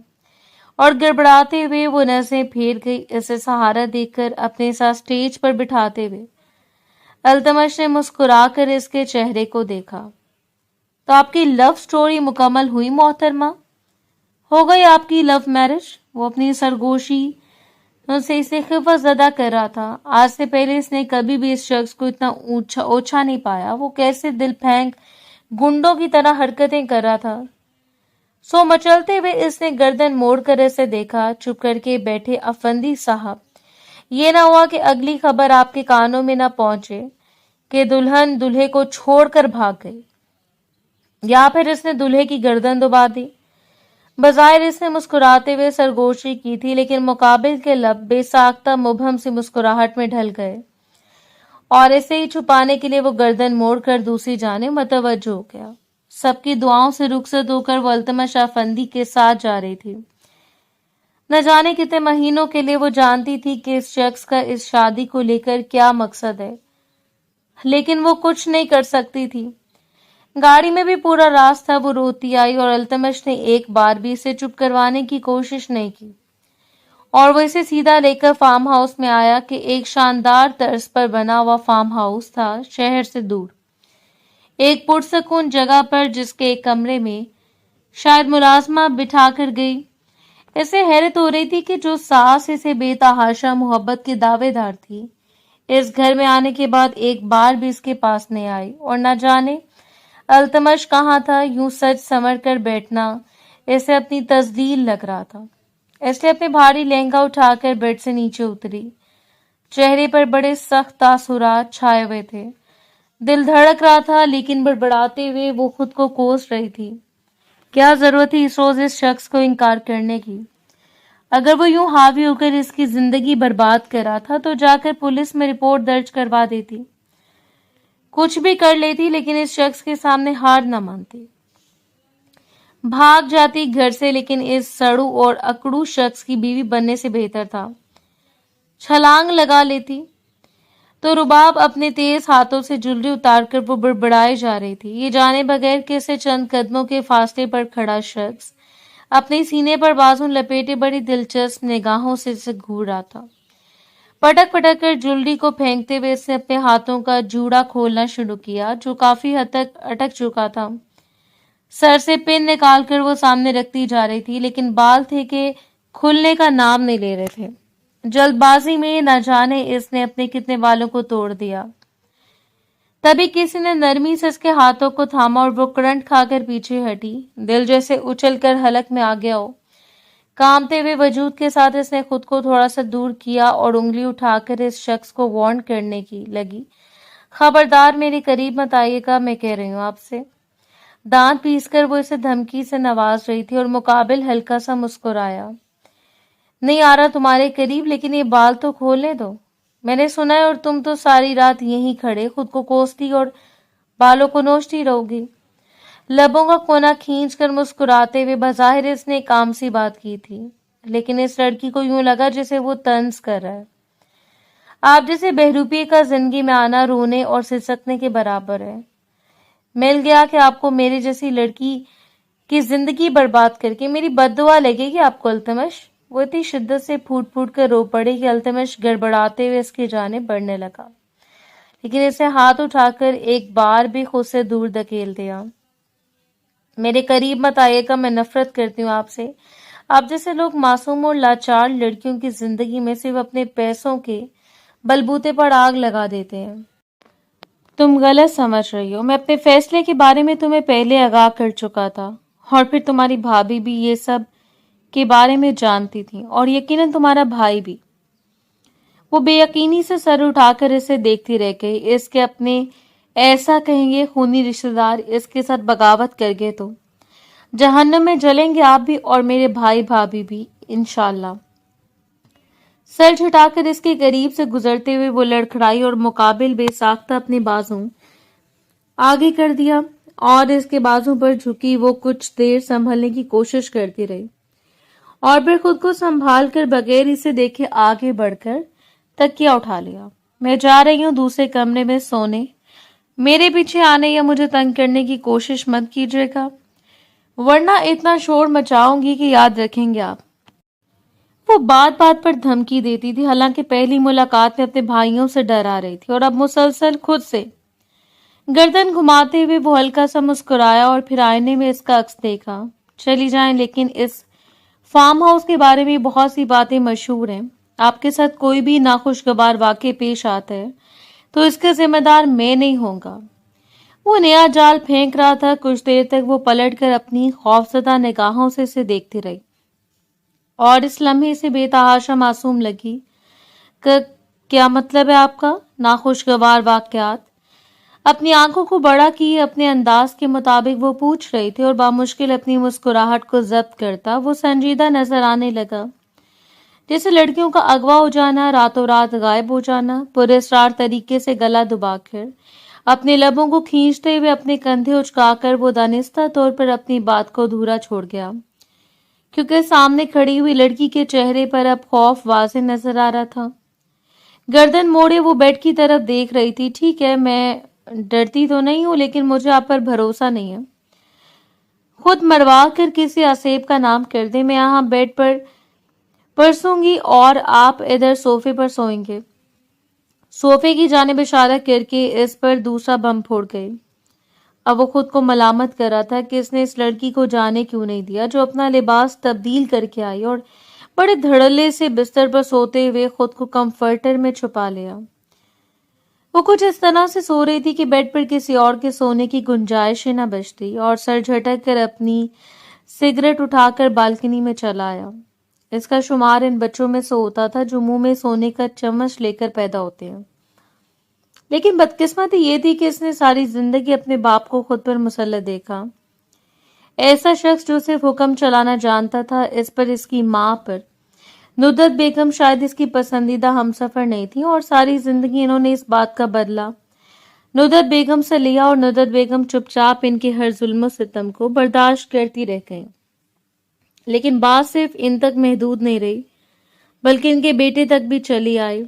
اور گڑبڑاتے ہوئے وہ نظریں پھیر گئی اسے سہارا دے کر اپنے ساتھ سٹیج پر بٹھاتے ہوئے۔ التمش نے مسکرا کر اس کے چہرے کو دیکھا۔ تو آپ کی لو سٹوری مکمل ہوئی محترمہ؟ ہو گئی آپ کی لو میرج؟ وہ اپنی سرگوشی سے اسے خفت زدہ کر رہا تھا۔ آج سے پہلے اس نے کبھی بھی اس شخص کو اتنا اوچھا نہیں پایا۔ وہ کیسے دل پھینک گنڈوں کی طرح حرکتیں کر رہا تھا۔ سو مچلتے ہوئے اس نے گردن موڑ کر اسے دیکھا۔ چپ کر کے بیٹھے افندی صاحب، یہ نہ ہوا کہ اگلی خبر آپ کے کانوں میں نہ پہنچے کہ دلہن دلہے کو چھوڑ کر بھاگ گئی، یا پھر اس نے دلہے کی گردن دبا دی۔ بظاہر اس نے مسکراتے ہوئے سرگوشی کی تھی، لیکن مقابل کے لب بے ساختہ مبہم سی مسکراہٹ میں ڈھل گئے، اور اسے ہی چھپانے کے لیے وہ گردن موڑ کر دوسری جانب متوجہ ہو گیا۔ سب کی دعاؤں سے رخصت ہو کر وہ التمش افندی کے ساتھ جا رہی تھی۔ نہ جانے کتنے مہینوں کے لیے وہ جانتی تھی کہ اس شخص کا اس شادی کو لے کر کیا مقصد ہے، لیکن وہ کچھ نہیں کر سکتی تھی۔ گاڑی میں بھی پورا راستہ وہ روتی آئی، اور التمش نے ایک بار بھی اسے چپ کروانے کی کوشش نہیں کی، اور وہ اسے سیدھا لے کر فارم ہاؤس میں آیا کہ ایک شاندار طرز پر بنا ہوا فارم ہاؤس تھا، شہر سے دور، ایک پرسکون جگہ پر، جس کے ایک کمرے میں شاید ملازمہ بٹھا کر گئی۔ اسے حیرت ہو رہی تھی کہ جو ساس اسے بے تحاشا محبت کی دعوے دار تھی، اس گھر میں آنے کے بعد ایک بار بھی اس کے پاس نہیں آئی، اور نہ جانے التمش کہاں تھا۔ یوں سج سنور کر بیٹھنا اسے اپنی تذلیل لگ رہا تھا، اس لیے اپنے بھاری لہنگا اٹھا کر بیڈ سے نیچے اتری۔ چہرے پر بڑے سخت تاثرات چھائے ہوئے تھے، دل دھڑک رہا تھا، لیکن بڑبڑاتے ہوئے وہ خود کو کوس رہی تھی۔ کیا ضرورت تھی اس روز اس شخص کو انکار کرنے کی؟ اگر وہ یوں حاوی ہو کر اس کی زندگی برباد کر رہا تھا تو جا کر پولیس میں رپورٹ درج کروا دیتی، کچھ بھی کر لیتی، لیکن اس شخص کے سامنے ہار نہ مانتی، بھاگ جاتی گھر سے۔ لیکن اس سڑو اور اکڑو شخص کی بیوی بننے سے بہتر تھا چھلانگ لگا لیتی۔ تو رباب اپنے تیز ہاتھوں سے جولری اتار کر وہ بڑبڑائے جا رہی تھی، یہ جانے بغیر کہ اسے چند قدموں کے فاصلے پر کھڑا شخص اپنے سینے پر بازو لپیٹے بڑی دلچسپ نگاہوں سے اسے گھور رہا تھا۔ پٹک پٹک کر جولری کو پھینکتے ہوئے اس نے اپنے ہاتھوں کا جوڑا کھولنا شروع کیا، جو کافی حد تک اٹک چکا تھا۔ سر سے پن نکال کر وہ سامنے رکھتی جا رہی تھی، لیکن بال تھے کہ کھلنے کا نام نہیں لے رہے تھے۔ جلد بازی میں نہ جانے اس نے اپنے کتنے بالوں کو توڑ دیا۔ تبھی کسی نے نرمی سے اس کے ہاتھوں کو تھاما، اور وہ کرنٹ کھا کر پیچھے ہٹی، دل جیسے اچھل کر حلق میں آ گیا ہو۔ کامتے ہوئے وجود کے ساتھ اس نے خود کو تھوڑا سا دور کیا، اور انگلی اٹھا کر اس شخص کو وارن کرنے کی لگی، خبردار میرے قریب مت آئیے گا، میں کہہ رہی ہوں آپ سے۔ دانت پیس کر وہ اسے دھمکی سے نواز رہی تھی، اور مقابل ہلکا سا مسکرایا۔ نہیں آ رہا تمہارے قریب، لیکن یہ بال تو کھولنے دو، میں نے سنا ہے، اور تم تو ساری رات یہیں کھڑے خود کو کوستی اور بالوں کو نوچتی رہو گی۔ لبوں کا کونا کھینچ کر مسکراتے ہوئے بظاہر اس نے ایک عام سی بات کی تھی، لیکن اس لڑکی کو یوں لگا جیسے وہ طنز کر رہا ہے۔ آپ جیسے بہروپیے کا زندگی میں آنا رونے اور سسکنے کے برابر ہے۔ مل گیا کہ آپ کو میرے جیسی لڑکی کی زندگی برباد کر کے میری بد دعا لگے گی آپ کو التمش۔ وہ اتنی شدت سے پھوٹ پھوٹ کر رو پڑے کہ التمش گڑبڑاتے ہوئے اس کی جانب بڑھنے لگا، لیکن اسے ہاتھ اٹھا کر ایک بار بھی خود سے دور دھکیل دیا۔ میرے قریب مت آئیے گا، میں نفرت کرتی ہوں آپ سے۔ آپ جیسے لوگ معصوم اور لاچار لڑکیوں کی زندگی میں صرف اپنے پیسوں کے بلبوتے پر آگ لگا دیتے ہیں۔ تم غلط سمجھ رہی ہو، میں اپنے فیصلے کے بارے میں تمہیں پہلے آگاہ کر چکا تھا، اور پھر تمہاری بھابھی بھی یہ سب کے بارے میں جانتی تھی، اور یقیناً تمہارا بھائی بھی۔ وہ بے یقینی سے سر اٹھا کر اسے دیکھتی رہ گئی۔ اس کے اپنے ایسا کہیں گے خونی رشتہ دار اس کے ساتھ بغاوت کر گئے تو جہنم میں جلیں گے آپ بھی، اور میرے بھائی بھابھی بھی انشاءاللہ۔ سر جھٹا کر اس کے قریب سے گزرتے ہوئے وہ لڑکھڑائی، اور مقابل بے ساختہ اپنے بازو آگے کر دیا، اور اس کے بازو پر جھکی وہ کچھ دیر سنبھلنے کی کوشش کرتی رہی، اور پھر خود کو سنبھال کر بغیر اسے دیکھے آگے بڑھ کر تکیہ اٹھا لیا۔ میں جا رہی ہوں دوسرے کمرے میں سونے، میرے پیچھے آنے یا مجھے تنگ کرنے کی کوشش مت کیجیے گا، ورنہ اتنا شور مچاؤں گی کہ یاد رکھیں گے آپ۔ وہ بات بات پر دھمکی دیتی تھی، حالانکہ پہلی ملاقات میں اپنے بھائیوں سے ڈرا رہی تھی، اور اب مسلسل خود سے۔ گردن گھماتے ہوئے وہ ہلکا سا مسکرایا، اور پھر آئینے میں اس کا عکس دیکھا۔ چلی جائیں، لیکن اس فارم ہاؤس کے بارے میں بہت سی باتیں مشہور ہیں، آپ کے ساتھ کوئی بھی ناخوشگوار واقع پیش آتا ہے تو اس کا ذمہ دار میں نہیں ہوں گا۔ وہ نیا جال پھینک رہا تھا۔ کچھ دیر تک وہ پلٹ کر اپنی خوفزدہ نگاہوں سے اسے دیکھتی رہی، اور اس لمحے سے بے تحاشا معصوم لگی۔ کیا مطلب ہے آپ کا؟ ناخوشگوار واقعات؟ اپنی آنکھوں کو بڑا کیے اپنے انداز کے مطابق وہ پوچھ رہی تھی اور بامشکل اپنی مسکراہٹ کو ضبط کرتا وہ سنجیدہ نظر آنے لگا، جیسے لڑکیوں کا اغوا ہو جانا، راتوں رات غائب ہو جانا۔ پراسرار طریقے سے گلا دبا کر اپنے لبوں کو کھینچتے ہوئے اپنے کندھے اچکا کر وہ دانستہ طور پر اپنی بات کو ادھورا چھوڑ گیا، کیونکہ سامنے کھڑی ہوئی لڑکی کے چہرے پر اب خوف واضح نظر آ رہا تھا۔ گردن موڑے وہ بیڈ کی طرف دیکھ رہی تھی۔ ٹھیک ہے، میں ڈرتی تو نہیں ہوں، لیکن مجھے آپ پر بھروسہ نہیں ہے۔ خود مروا کر کسی آسیب کا نام کر دیں، میں یہاں بیڈ پر پرسوں گی اور آپ ادھر صوفے پر سوئیں گے۔ صوفے کی جانب اشارہ کر کے اس پر دوسرا بم پھوڑ گئی۔ اب وہ خود کو ملامت کر رہا تھا کہ اس نے اس لڑکی کو جانے کیوں نہیں دیا جو اپنا لباس تبدیل کر کے آئی اور بڑے دھڑلے سے بستر پر سوتے ہوئے خود کو کمفرٹر میں چھپا لیا۔ وہ کچھ اس طرح سے سو رہی تھی کہ بیڈ پر کسی اور کے سونے کی گنجائش ہی نہ بچتی، اور سر جھٹک کر اپنی سگریٹ اٹھا کر بالکنی میں چلا آیا۔ اس کا شمار ان بچوں میں سے ہوتا تھا جو منہ میں سونے کا چمچ لے کر پیدا ہوتے ہیں، لیکن بدقسمتی یہ تھی کہ اس نے ساری زندگی اپنے باپ کو خود پر مسلط دیکھا، ایسا شخص جو صرف حکم چلانا جانتا تھا، اس پر، اس کی ماں پر۔ ندرت بیگم شاید اس کی پسندیدہ ہمسفر نہیں تھی، اور ساری زندگی انہوں نے اس بات کا بدلہ ندرت بیگم سے لیا، اور ندرت بیگم چپ چاپ ان کے ہر ظلم و ستم کو برداشت کرتی رہ گئی۔ لیکن بات صرف ان تک محدود نہیں رہی، بلکہ ان کے بیٹے تک بھی چلی آئی۔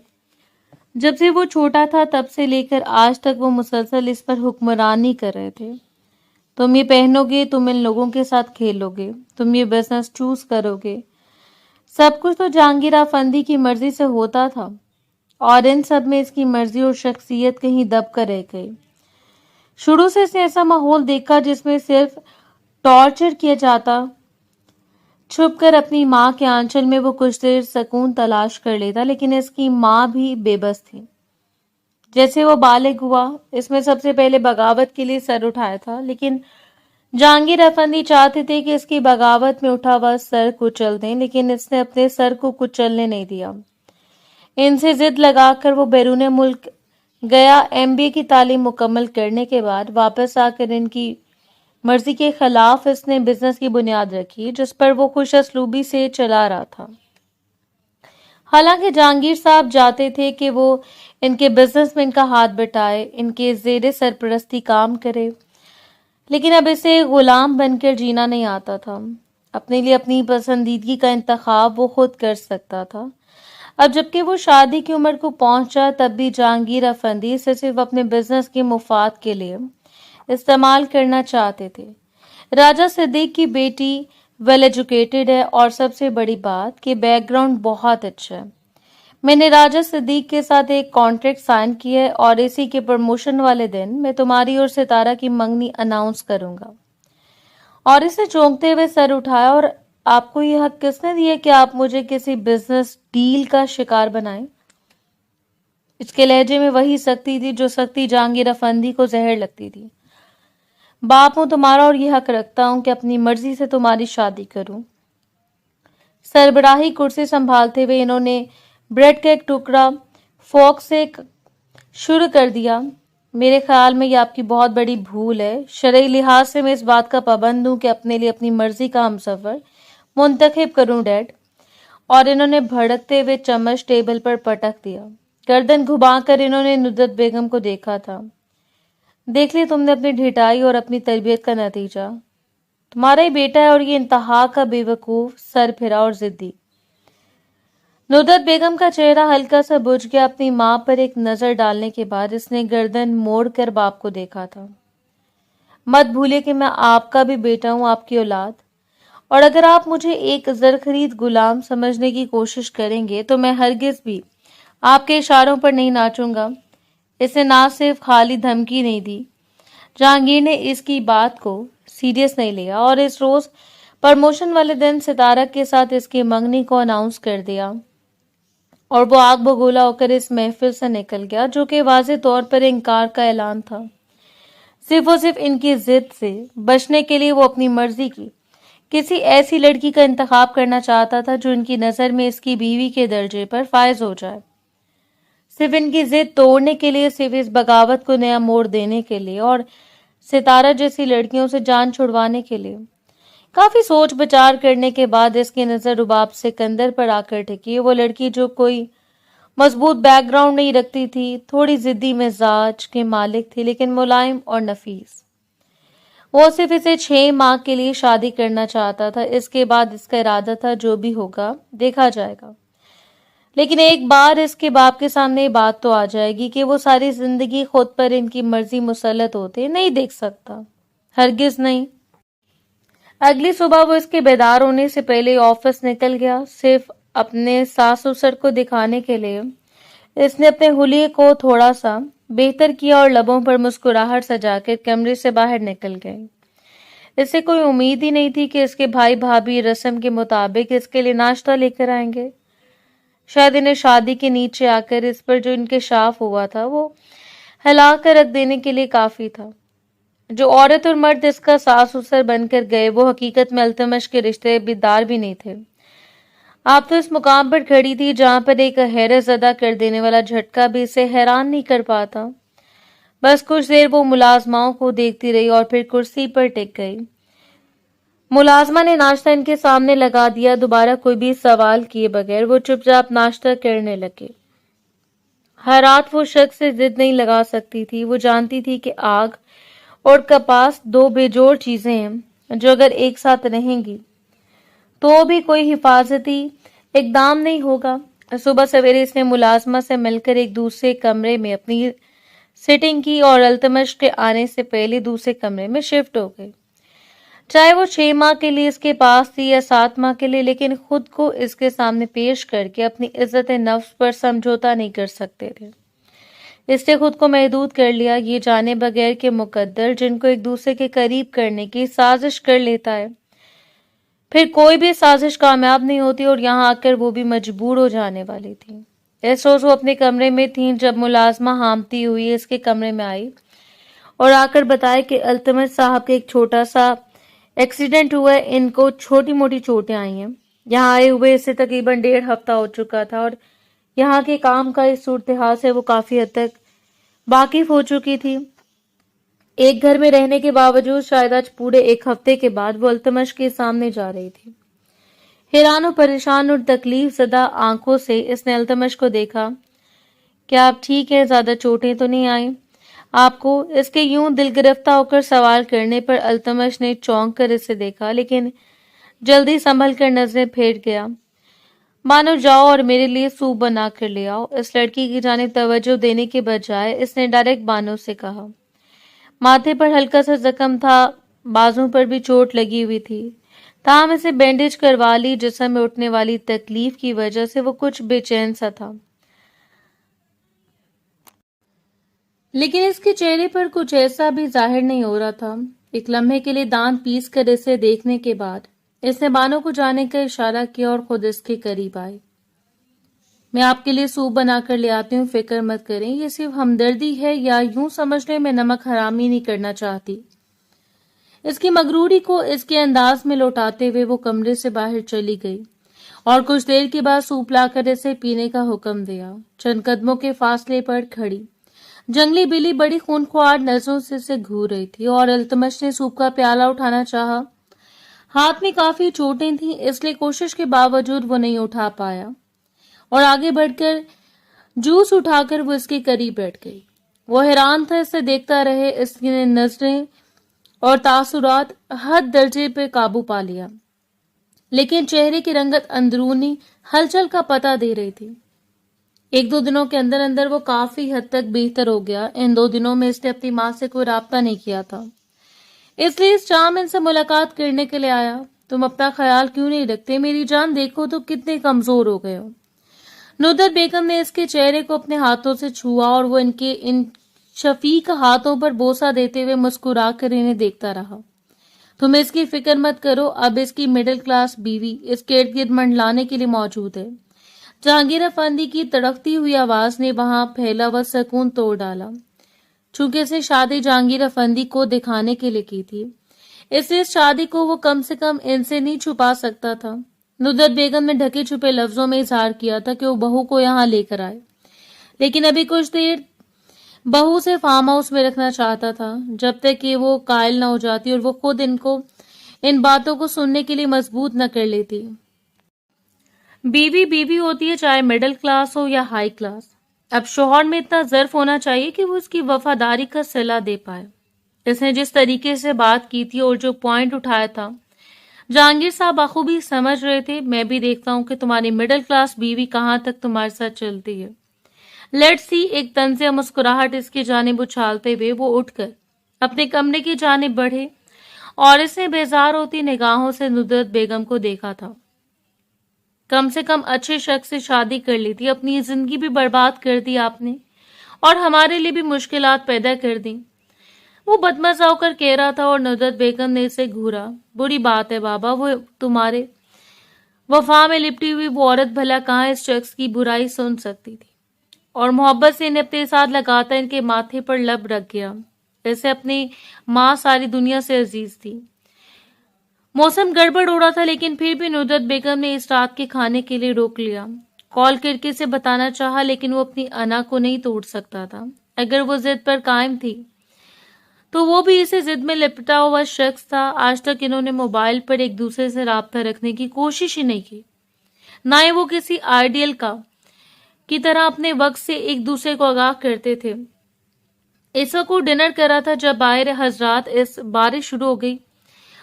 جب سے وہ چھوٹا تھا تب سے لے کر آج تک وہ مسلسل اس پر حکمرانی کر رہے تھے۔ تم یہ پہنو گے، تم ان لوگوں کے ساتھ کھیلو گے، تم یہ بزنس چوز کرو گے، سب کچھ تو جہانگیر افندی کی مرضی سے ہوتا تھا، اور ان سب میں اس کی مرضی اور شخصیت کہیں دب کر رہ گئی۔ شروع سے اس نے ایسا ماحول دیکھا جس میں صرف ٹارچر کیا جاتا۔ چھپ کر اپنی ماں کے آنچل میں وہ کچھ دیر سکون تلاش کر لیتا، لیکن اس کی ماں بھی بے بس تھی۔ جیسے وہ بالغ ہوا، اس میں سب سے پہلے بغاوت کے لیے سر اٹھایا تھا، لیکن جہانگیر افندی چاہتے تھے کہ اس کی بغاوت میں اٹھا ہوا سر کچل دیں، لیکن اس نے اپنے سر کو کچلنے نہیں دیا۔ ان سے ضد لگا کر وہ بیرون ملک گیا۔ MBA کی تعلیم مکمل کرنے کے بعد واپس آ کر ان کی مرضی کے خلاف اس نے بزنس کی بنیاد رکھی، جس پر وہ خوش اسلوبی سے چلا رہا تھا۔ حالانکہ جہانگیر صاحب چاہتے تھے کہ وہ ان کے بزنس میں ان کا ہاتھ بٹائے، ان کے زیر سرپرستی کام کرے، لیکن اب اسے غلام بن کر جینا نہیں آتا تھا۔ اپنے لیے اپنی پسندیدگی کا انتخاب وہ خود کر سکتا تھا۔ اب جبکہ وہ شادی کی عمر کو پہنچا، تب بھی جہانگیر افندی اسے صرف اپنے بزنس کے مفاد کے لیے استعمال کرنا چاہتے تھے۔ راجہ صدیق کی بیٹی ویل ایجوکیٹڈ ہے، اور سب سے بڑی بات کہ بیک گراؤنڈ بہت اچھا ہے۔ میں نے راجہ صدیق کے ساتھ ایک کانٹریکٹ سائن کیا ہے، اور اسی کے پروموشن والے دن میں تمہاری اور ستارہ کی منگنی اناؤنس کروں گا۔ اور اسے چونکتے ہوئے سر اٹھایا، اور آپ کو یہ حق کس نے دیا کہ آپ مجھے کسی بزنس ڈیل کا شکار بنائیں؟ اس کے لہجے میں وہی سختی تھی جو سختی جہانگیر افندی کو زہر لگتی تھی۔ باپ ہوں تمہارا، اور یہ حق رکھتا ہوں کہ اپنی مرضی سے تمہاری شادی کروں۔ سربراہی کرسی سنبھالتے ہوئے انہوں نے بریڈ کا ایک ٹکڑا فورک سے شروع کر دیا۔ میرے خیال میں یہ آپ کی بہت بڑی بھول ہے۔ شرعی لحاظ سے میں اس بات کا پابند ہوں کہ اپنے لیے اپنی مرضی کا ہمسفر منتخب کروں ڈیڈ۔ اور انہوں نے بھڑکتے ہوئے چمچ ٹیبل پر پٹک دیا۔ گردن گھما کر انہوں نے ندرت بیگم کو دیکھا تھا۔ دیکھ لی تم نے اپنی ڈھٹائی اور اپنی تربیت کا نتیجہ۔ تمہارا ہی بیٹا ہے، اور یہ انتہا کا بے وقوف، سر پھرا اور ضدی۔ ندرت بیگم کا چہرہ ہلکا سا بجھ گیا۔ اپنی ماں پر ایک نظر ڈالنے کے بعد اس نے گردن موڑ کر باپ کو دیکھا تھا۔ مت بھولے کہ میں آپ کا بھی بیٹا ہوں، آپ کی اولاد، اور اگر آپ مجھے ایک زرخرید غلام سمجھنے کی کوشش کریں گے تو میں ہرگز بھی آپ کے اشاروں پر نہیں ناچوں گا۔ اس نے نہ صرف خالی دھمکی نہیں دی، جہانگیر نے اس کی بات کو سیریس نہیں لیا، اور اس روز پروموشن والے دن ستارہ کے ساتھ اس کی منگنی کو اناؤنس کر دیا، اور وہ آگ بگولا ہو کر اس محفل سے نکل گیا، جو کہ واضح طور پر انکار کا اعلان تھا۔ صرف اور صرف ان کی ضد سے بچنے کے لیے وہ اپنی مرضی کی کسی ایسی لڑکی کا انتخاب کرنا چاہتا تھا جو ان کی نظر میں اس کی بیوی کے درجے پر فائز ہو جائے۔ सिर्फ इनकी जिद तोड़ने के लिए, सिर्फ इस बगावत को नया मोड़ देने के लिए और सितारा जैसी लड़कियों से जान छुड़वाने के लिए। काफी सोच विचार करने के बाद इसकी नजर रुबाब सिकंदर पर आकर टिकी। वो लड़की जो कोई मजबूत बैकग्राउंड नहीं रखती थी, थोड़ी जिद्दी मिजाज के मालिक थी, लेकिन मुलायम और नफीस। वो सिर्फ इसे 6 माह के लिए शादी करना चाहता था। इसके बाद इसका इरादा था जो भी होगा देखा जाएगा। लेकिन एक बार इसके बाप के सामने ये बात तो आ जाएगी कि वो सारी जिंदगी खुद पर इनकी मर्जी मुसल्लत होते नहीं देख सकता, हरगिज नहीं। अगली सुबह वो इसके बेदार होने से पहले ऑफिस निकल गया। सिर्फ अपने सास ससुर को दिखाने के लिए इसने अपने हुलिये को थोड़ा सा बेहतर किया और लबों पर मुस्कुराहट सजाकर कमरे से बाहर निकल गई। इससे कोई उम्मीद ही नहीं थी कि इसके भाई भाभी रस्म के मुताबिक इसके लिए नाश्ता लेकर आएंगे। शायद इन्हें शादी के नीचे आकर इस पर जो इंकशाफ हुआ था वो हिला कर रख देने के लिए काफी था। जो औरत और मर्द इसका सास ससुर बनकर गए वो हकीकत में अल्तमश के रिश्तेदार भी नहीं थे। आप तो इस मुकाम पर खड़ी थी जहां पर एक हैरत ज़दा कर देने वाला झटका भी इसे हैरान नहीं कर पाता। बस कुछ देर वो मुलाजमाओं को देखती रही और फिर कुर्सी पर टिक गई। मुलाजमा ने नाश्ता इनके सामने लगा दिया। दोबारा कोई भी सवाल किए बगैर वो चुपचाप नाश्ता करने लगे। हर रात वो शख्स से जिद नहीं लगा सकती थी। वो जानती थी कि आग और कपास 2 बेजोड़ चीजें हैं जो अगर एक साथ रहेंगी तो भी कोई हिफाजती इकदाम नहीं होगा। सुबह सवेरे इसने मुलाजमा से मिलकर एक दूसरे कमरे में अपनी सिटिंग की और अल्तमश के आने से पहले दूसरे कमरे में शिफ्ट हो गई। चाहे वो 6 माह के लिए इसके पास थी या 7 माह के लिए, लेकिन खुद को इसके सामने पेश करके अपनी इज्जत नफ्स पर समझौता नहीं कर सकते थे। इसने खुद को महदूद कर लिया, ये जाने बगैर के मुकद्दर जिनको एक दूसरे के करीब करने की साजिश कर लेता है, फिर कोई भी साजिश कामयाब नहीं होती और यहाँ आकर वो भी मजबूर हो जाने वाली थी। इस रोज वो अपने कमरे में थी जब मुलाजमा हामती हुई इसके कमरे में आई और आकर बताया कि अल्तमश साहब के एक छोटा सा एक्सीडेंट हुआ है, इनको छोटी मोटी चोटें आई हैं। यहाँ आए हुए इसे तकरीबन 1.5 हफ्ता हो चुका था और यहाँ के काम का इस सूरत हाल से वो काफी हद तक वाकिफ हो चुकी थी। एक घर में रहने के बावजूद शायद आज पूरे 1 हफ्ते के बाद वो अल्तमश के सामने जा रही थी। हैरान और परेशान और तकलीफ ज़दा आंखों से इसने अल्तमश को देखा। क्या आप ठीक हैं? ज्यादा चोटें तो नहीं आई आपको? इसके यूं दिल गिरफ्ता होकर सवाल करने पर अल्तमश ने चौंक कर इसे देखा, लेकिन जल्दी संभल कर नजरें फेर गया। मानो जाओ और मेरे लिए सूप बना कर ले आओ। इस लड़की की जानिब तवज्जो देने के बजाय इसने डायरेक्ट बानो से कहा। माथे पर हल्का सा जख्म था, बाजू पर भी चोट लगी हुई थी। ताहम इसे बैंडेज करवा ली। जिस्म में उठने वाली तकलीफ की वजह से वो कुछ बेचैन सा था, लेकिन इसके चेहरे पर कुछ ऐसा भी जाहिर नहीं हो रहा था। एक लम्हे के लिए दांत पीस कर इसे देखने के बाद इसने बानो को जाने का इशारा किया और खुद इसके करीब आई। मैं आपके लिए सूप बना कर ले आती हूँ, फिक्र मत करें। ये सिर्फ हमदर्दी है या यूं समझने में नमक हरामी नहीं करना चाहती। इसकी मगरूरी को इसके अंदाज में लौटाते हुए वो कमरे से बाहर चली गई और कुछ देर के बाद सूप लाकर इसे पीने का हुक्म दिया। चंद कदमों के फासले पर खड़ी जंगली बिल्ली बड़ी खूंखार नजरों से इसे घूर रही थी और अल्तमश ने सूप का प्याला उठाना चाहा। हाथ में काफी चोटें थीं, इसलिए कोशिश के बावजूद वो नहीं उठा पाया और आगे बढ़कर जूस उठाकर वो इसके करीब बैठ गई। वो हैरान था इसे देखता रहे। इसकी नजरें और तासुरात हद दर्जे पे काबू पा लिया, लेकिन चेहरे की रंगत अंदरूनी हलचल का पता दे रही थी। 1-2 दिनों के अंदर अंदर वो काफी हद तक बेहतर हो गया। इन 2 दिनों में इसने अपनी माँ से कोई राब्ता नहीं किया था, इसलिए इस शाम इनसे मुलाकात करने के लिए आया। तुम अपना ख्याल क्यों नहीं रखते मेरी जान? देखो तो कितने कमजोर हो गए हो। नुदरत बेगम ने इसके चेहरे को अपने हाथों से छुआ और वो इनके इन शफीक हाथों पर बोसा देते हुए मुस्कुरा कर इन्हें देखता रहा। तुम इसकी फिक्र मत करो, अब इसकी मिडिल क्लास बीवी इसके इर्द गिर्द मंडलाने के लिए मौजूद है। जहांगीर अफंदी की तड़कती हुई आवाज ने वहां फैला हुआ सुकून तोड़ डाला। चूंकि इसने शादी जहांगीर अफंदी को दिखाने के लिए की थी, इसलिए इस शादी को वो कम से कम इनसे नहीं छुपा सकता था। नुदरत बेगम ने ढके छुपे लफ्जों में इजहार किया था कि वो बहू को यहाँ लेकर आए, लेकिन अभी कुछ देर बहू से फार्म हाउस में रखना चाहता था, जब तक कि वो कायल न हो जाती और वो खुद इन बातों को सुनने के लिए मजबूत न कर लेती। बीवी बीवी होती है, चाहे मिडिल क्लास हो या हाई क्लास। अब शौहर में इतना ज़र्फ होना चाहिए कि वो उसकी वफादारी का सिला दे पाए। इसने जिस तरीके से बात की थी और जो पॉइंट उठाया था, जहांगीर साहब बखूबी समझ रहे थे। मैं भी देखता हूँ कि तुम्हारी मिडिल क्लास बीवी कहाँ तक तुम्हारे साथ चलती है। Let's see. एक तंज़िया मुस्कुराहट इसकी जानिब उछालते हुए वो उठकर अपने कमरे की जानिब बढ़े और इसने बेजार होती निगाहों से नुसरत बेगम को देखा था। कम से कम अच्छे शख्स से शादी कर ली थी, अपनी जिंदगी भी बर्बाद कर दी आपने और हमारे लिए भी मुश्किलात पैदा कर दी। वो बदमजा होकर कह रहा था और नुसरत बेगम ने इसे घूरा। बुरी बात है बाबा, वो तुम्हारे वफा में लिपटी हुई वो औरत भला कहाँ इस शख्स की बुराई सुन सकती थी। और मोहब्बत से इन्हें अपने साथ लगाता इनके माथे पर लब रख गया। जैसे अपनी माँ सारी दुनिया से अजीज थी। मौसम गड़बड़ हो रहा था, लेकिन फिर भी नुसरत बेगम ने इस रात के खाने के लिए रोक लिया। कॉल करके से बताना चाहा, लेकिन वो अपनी अना को नहीं तोड़ सकता था। अगर वो जिद पर कायम थी तो वो भी इसे जिद में लिपटा हुआ शख्स था। आज तक इन्होंने मोबाइल पर एक दूसरे से राब्ता रखने की कोशिश ही नहीं की, ना ही वो किसी आइडियल की तरह अपने वक्त से एक दूसरे को आगाह करते थे। इस वक्त वो डिनर कर रहा था जब बाहर हजरात इस बारिश शुरू हो गई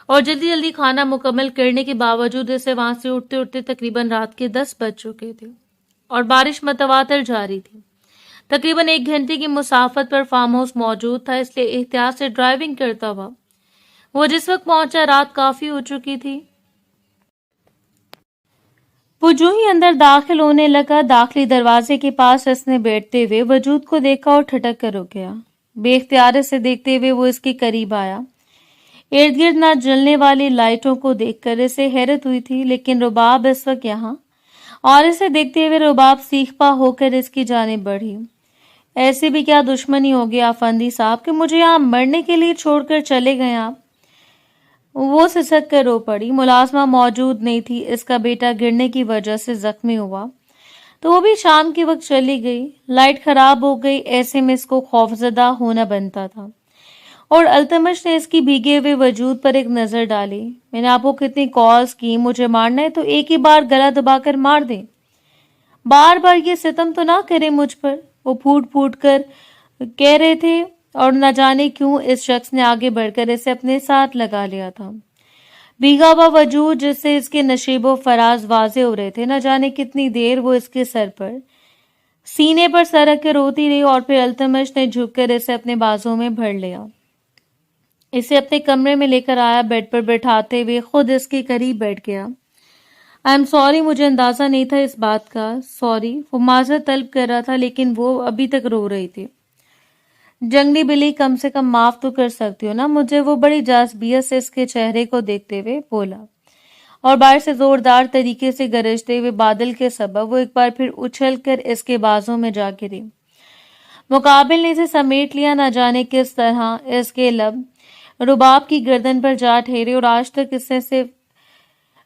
और जल्दी जल्दी खाना मुकम्मल करने के बावजूद इसे वहां से उठते उठते तकरीबन रात के 10 बज चुके थे और बारिश मतवातर जारी थी। तकरीबन 1 घंटे की मुसाफत पर फार्म हाउस मौजूद था, इसलिए एहतियात से ड्राइविंग करता हुआ वो जिस वक्त पहुंचा रात काफी हो चुकी थी। वो जो ही अंदर दाखिल होने लगा, दाखिली दरवाजे के पास इसने बैठते हुए वजूद को देखा और ठटक कर रुक गया। बेख्तियार से देखते हुए वो इसके करीब आया। इर्द गिर्द न जलने वाली लाइटों को देखकर इसे हैरत हुई थी, लेकिन रुबाब इस वक्त यहाँ और इसे देखते हुए रुबाब सीखपा होकर इसकी जानिब बढ़ी। ऐसे भी क्या दुश्मनी हो गया अफंदी साहब कि मुझे यहाँ मरने के लिए छोड़कर चले गए आप? वो सिसक कर रो पड़ी। मुलाजमा मौजूद नहीं थी, इसका बेटा गिरने की वजह से जख्मी हुआ तो वो भी शाम के वक्त चली गई। लाइट खराब हो गई, ऐसे में इसको खौफजदा होना बनता था। और अल्तमश ने इसकी भीगे हुए वजूद पर एक नजर डाली। मैंने आपको कितनी कॉल्स की, मुझे मारना है तो एक ही बार गला दबाकर मार दे, बार बार ये सितम तो ना करे मुझ पर, वो फूट फूट कर कह रहे थे। और न जाने क्यों इस शख्स ने आगे बढ़कर इसे अपने साथ लगा लिया था। भीगा हुआ वजूद जिससे इसके नशीबो फराज वाजे हो रहे थे। न जाने कितनी देर वो इसके सर पर सीने पर सर रख कर रोती रही और फिर अल्तमश ने झुककर इसे अपने बाजों में भर लिया। इसे अपने कमरे में लेकर आया, बेड पर बैठाते हुए खुद इसके करीब बैठ गया। आई एम सॉरी, मुझे अंदाजा नहीं था इस बात का, सॉरी। वो माजरत तलब कर रहा था, लेकिन वो अभी तक रो रही थी। जंगली बिल्ली, कम से कम माफ तो कर सकती हो ना मुझे? वो बड़ी जाज़बियत से इसके चेहरे को देखते हुए बोला और बाहर से जोरदार तरीके से गरजते हुए बादल के सबब वो एक बार फिर उछल कर इसके बाजों में जा गिरी। मुकाबिल ने इसे समेट लिया। न जाने किस तरह इसके लब रुबाब की गर्दन पर जा ठहरे और आज तक इससे सिर्फ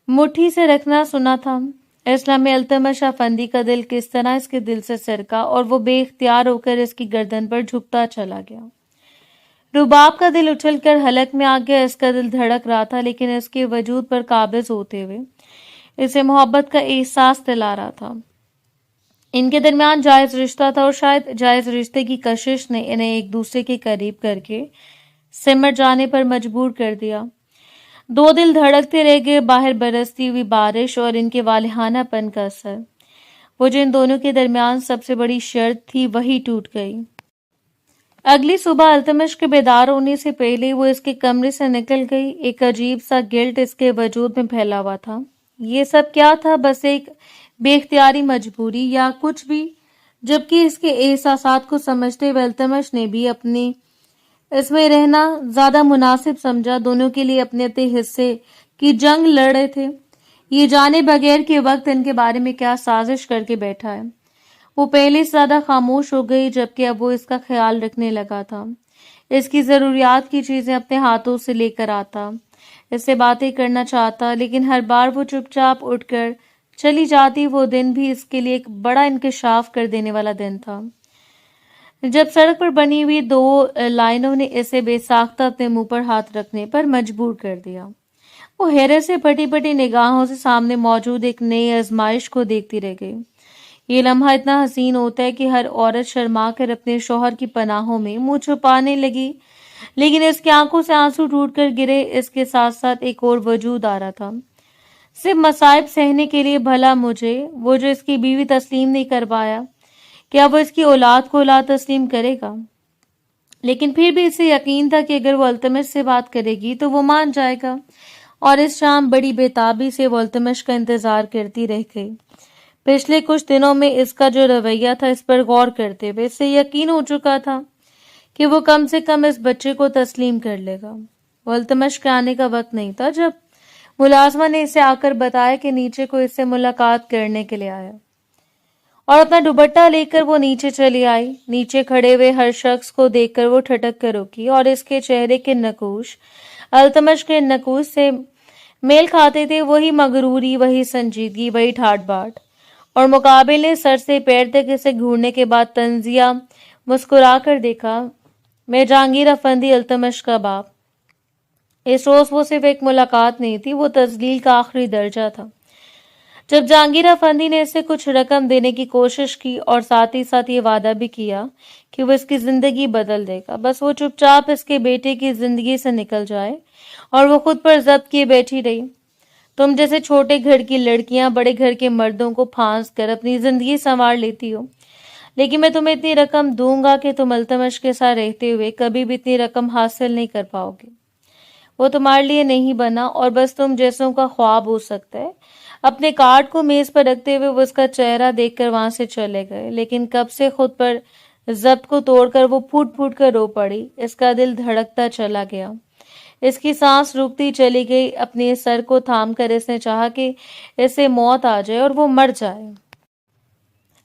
मुट्ठी से रखना सुना था। इस्लाम में अल्तमश अफंदी का दिल किस तरह इसके दिल से सरका और वो बेख्तियार होकर इसकी गर्दन पर झुकता चला गया। रुबाब का दिल उछलकर हलक में आ गया। इसका दिल धड़क रहा था, लेकिन इसके वजूद पर काबिज होते हुए इसे मोहब्बत का एहसास दिला रहा था। इनके दरमियान जायज रिश्ता था और शायद जायज रिश्ते की कशिश ने इन्हें एक दूसरे के करीब करके सिमट जाने पर मजबूर कर दिया। 2 दिल धड़कते रह गए, बाहर बरसती हुई बारिश और इनके वालिहानापन का असर। वो जो इन दोनों के दरमियान सबसे बड़ी शर्त थी वही टूट गई। अगली सुबह अल्तमश के बेदार होने से पहले वो इसके कमरे से निकल गई। एक अजीब सा गिल्ट इसके वजूद में फैला हुआ था। ये सब क्या था? बस एक बेख्तियारी मजबूरी या कुछ भी? जबकि इसके एहसासात को समझते हुए अल्तमश ने भी अपनी इसमें रहना ज्यादा मुनासिब समझा। दोनों के लिए अपने अपने हिस्से की जंग लड़ रहे थे, ये जाने बगैर के वक्त इनके बारे में क्या साजिश करके बैठा है। वो पहले से ज्यादा खामोश हो गई, जबकि अब वो इसका ख्याल रखने लगा था। इसकी जरूरियात की चीजें अपने हाथों से लेकर आता, इससे बातें करना चाहता, लेकिन हर बार वो चुपचाप उठकर चली जाती। वो दिन भी इसके लिए एक बड़ा इंकशाफ कर देने वाला दिन था। जब सड़क पर बनी हुई दो लाइनों ने इसे बेसाख्ता अपने मुंह पर हाथ रखने पर मजबूर कर दिया। वो हैरत से फटी फटी निगाहों से सामने मौजूद एक नई आजमाइश को देखती रह गई। ये लम्हा इतना हसीन होता है कि हर औरत शर्मा कर अपने शौहर की पनाहों में मुंह छुपाने लगी, लेकिन इसकी आंखों से आंसू टूट कर गिरे। इसके साथ साथ एक और वजूद आ रहा था, सिर्फ मसाइब सहने के लिए। भला मुझे वो जो इसकी बीवी तस्लीम नहीं कर पाया, क्या वो इसकी औलाद को औलाद तस्लीम करेगा? लेकिन फिर भी इसे यकीन था कि अगर वो अल्तमश से बात करेगी तो वो मान जाएगा, और इस शाम बड़ी बेताबी से वो अल्तमश का इंतजार करती रह गई। पिछले कुछ दिनों में इसका जो रवैया था, इस पर गौर करते हुए इसे यकीन हो चुका था कि वो कम से कम इस बच्चे को तस्लीम कर लेगा। वो अल्तमश के आने का वक्त नहीं था जब मुलाजमा ने इसे आकर बताया कि नीचे को इससे मुलाकात करने के लिए आया, और अपना दुपट्टा लेकर वो नीचे चली आई। नीचे खड़े हुए हर शख्स को देखकर वो ठटक कर रुकी, और इसके चेहरे के नकूश अल्तमश के नकूश से मेल खाते थे। वही मगरूरी, वही संजीदगी, वही ठाट बाट। और मुकाबिल ने सर से पैर तक इसे घूरने के बाद तंजिया मुस्कुरा कर देखा। मैं जहांगीर अफंदी, अल्तमश का बाप। इस रोज वो सिर्फ एक मुलाकात नहीं थी, वो तजलील का आखिरी दर्जा था। जब जहांगीर अफंदी ने इसे कुछ रकम देने की कोशिश की और साथ ही साथ ये वादा भी किया कि वो इसकी जिंदगी बदल देगा, बस वो चुपचाप इसके बेटे की जिंदगी से निकल जाए, और वो खुद पर जब्त किए बैठी रही। तुम जैसे छोटे घर की लड़कियां बड़े घर के मर्दों को फांस कर अपनी जिंदगी संवार लेती हो, लेकिन मैं तुम्हें इतनी रकम दूंगा कि तुम अल्तमश के साथ रहते हुए कभी भी इतनी रकम हासिल नहीं कर पाओगे। वो तुम्हारे लिए नहीं बना, और बस तुम जैसों का ख्वाब हो सकता है। अपने कार्ड को मेज पर रखते हुए वो उसका चेहरा देखकर वहां से चले गए, लेकिन कब से खुद पर जब्त को तोड़कर वो फूट फूट कर रो पड़ी। इसका दिल धड़कता चला गया, इसकी सांस रुकती चली गई। अपने सर को थाम कर इसने चाहा कि इसे मौत आ जाए और वो मर जाए।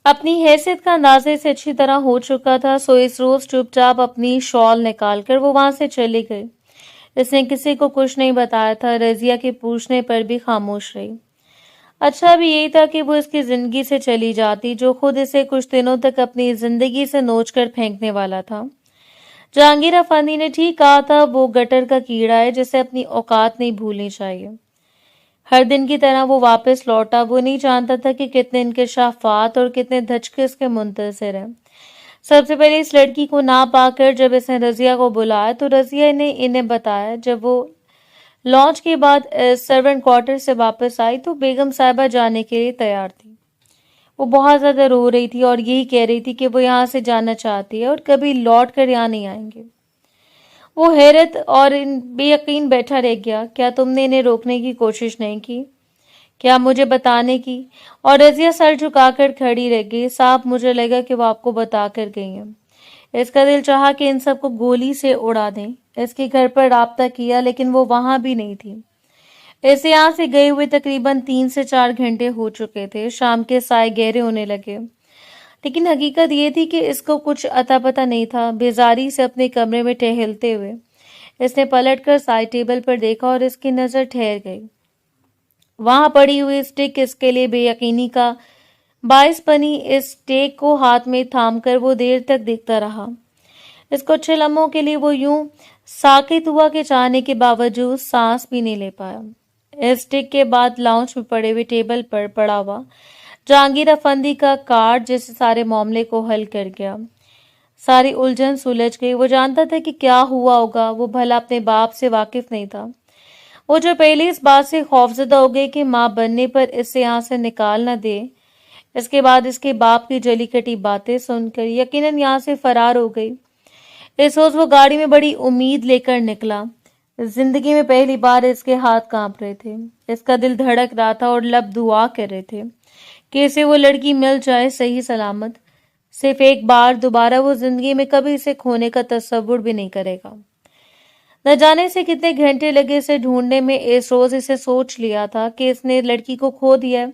अपनी हैसियत का अंदाजा इसे अच्छी तरह हो चुका था, सो इस रोज चुपचाप अपनी शॉल निकालकर वो वहां से चली गई। इसने किसी को कुछ नहीं बताया था, रजिया के पूछने पर भी खामोश रही। अच्छा भी यही था कि वो इसकी जिंदगी से चली जाती, जो खुद इसे कुछ दिनों तक अपनी जिंदगी से नोचकर फेंकने वाला था। जहांगीर अफंदी ने ठीक कहा था, वो गटर का कीड़ा है जिसे अपनी औकात नहीं भूलनी चाहिए। हर दिन की तरह वो वापस लौटा। वो नहीं जानता था कि कितने इंकशाफात और कितने धचके इसके मुंतजर हैं। सबसे पहले इस लड़की को ना पाकर जब इसने रजिया को बुलाया तो रजिया ने इन्हें बताया, जब वो लॉन्च के बाद सर्वेंट क्वार्टर से वापस आई तो बेगम साहिबा जाने के लिए तैयार थी। वो बहुत ज्यादा रो रही थी और यही कह रही थी कि वो यहाँ से जाना चाहती है और कभी लौट कर यहाँ नहीं आएंगे। वो हैरत और बेयकीन बैठा रह गया। क्या तुमने इन्हें रोकने की कोशिश नहीं की? क्या मुझे बताने की? और रजिया सर झुकाकर खड़ी रह गई। साफ मुझे लगा कि वो आपको बता कर गई हैं। इसका दिल चाहा कि इन सबको गोली से उड़ा दें। इसके घर पर राब्ता किया, लेकिन वो वहां भी नहीं थी। इसे यहाँ से गए हुए तकरीबन 3 से 4 घंटे हो चुके थे। शाम के साए गहरे होने लगे, लेकिन हकीकत ये थी कि इसको कुछ अता पता नहीं था। बेजारी से अपने कमरे में टहलते हुए इसने पलटकर साइड टेबल पर देखा और इसकी नजर ठहर गई। वहां पड़ी हुई स्टिक इसके लिए बेयकीनी का बाइस बनी। इस स्टेक को हाथ में थामकर वो देर तक देखता रहा। इसको अच्छे लम्हों के लिए वो यूं साकित हुआ कि चाहने के बावजूद सांस भी नहीं ले पाया। इस स्टिक के बाद लाउंज में पड़े हुए टेबल पर पड़ा हुआ जहांगीर अफंदी का कार्ड जिससे सारे मामले को हल कर गया। सारी उलझन सुलझ गई। वो जानता था कि क्या हुआ होगा। वो भला अपने बाप से वाकिफ नहीं था। वो जो पहले इस बात से खौफजदा हो गई कि माँ बनने पर इसे यहाँ से निकाल न दे, इसके बाद इसके बाप की जली कटी बातें सुनकर यकीनन यहाँ से फरार हो गई। इस रोज वो गाड़ी में बड़ी उम्मीद लेकर निकला। जिंदगी में पहली बार इसके हाथ कांप रहे थे, इसका दिल धड़क रहा था और लब दुआ कर रहे थे कि इसे वो लड़की मिल जाए सही सलामत। सिर्फ एक बार, दोबारा वो जिंदगी में कभी इसे खोने का तस्वुर भी नहीं करेगा। न जाने से कितने घंटे लगे इसे ढूंढने में। इस रोज इसे सोच लिया था कि इसने लड़की को खो दिया है,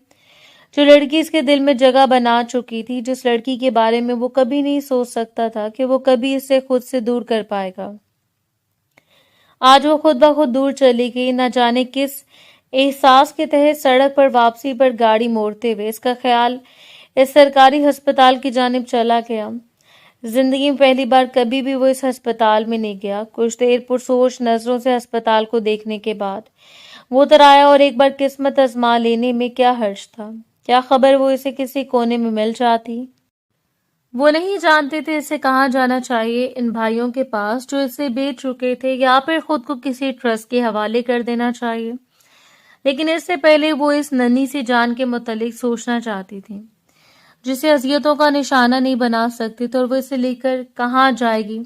जो लड़की इसके दिल में जगह बना चुकी थी, जिस लड़की के बारे में वो कभी नहीं सोच सकता था कि वो कभी इसे खुद से दूर कर पाएगा। आज वो खुद ब खुद दूर चली गई। न जाने किस एहसास के तहत सड़क पर वापसी पर गाड़ी मोड़ते हुए इसका ख्याल इस सरकारी अस्पताल की जानिब चला गया। زندگی میں پہلی بار کبھی بھی وہ اس ہسپتال میں نہیں گیا۔ کچھ دیر پرسوچ نظروں سے ہسپتال کو دیکھنے کے بعد وہ ادھر آیا اور ایک بار قسمت آزما لینے میں کیا حرج تھا؟ کیا خبر وہ اسے کسی کونے میں مل جاتی؟ وہ نہیں جانتے تھے اسے کہاں جانا چاہیے، ان بھائیوں کے پاس جو اسے بیچ چکے تھے، یا پھر خود کو کسی ٹرسٹ کے حوالے کر دینا چاہیے۔ لیکن اس سے پہلے وہ اس ننھی سی جان کے متعلق سوچنا چاہتی تھی جسے اذیتوں کا نشانہ نہیں بنا سکتی تھی، اور وہ اسے لے کر کہاں جائے گی؟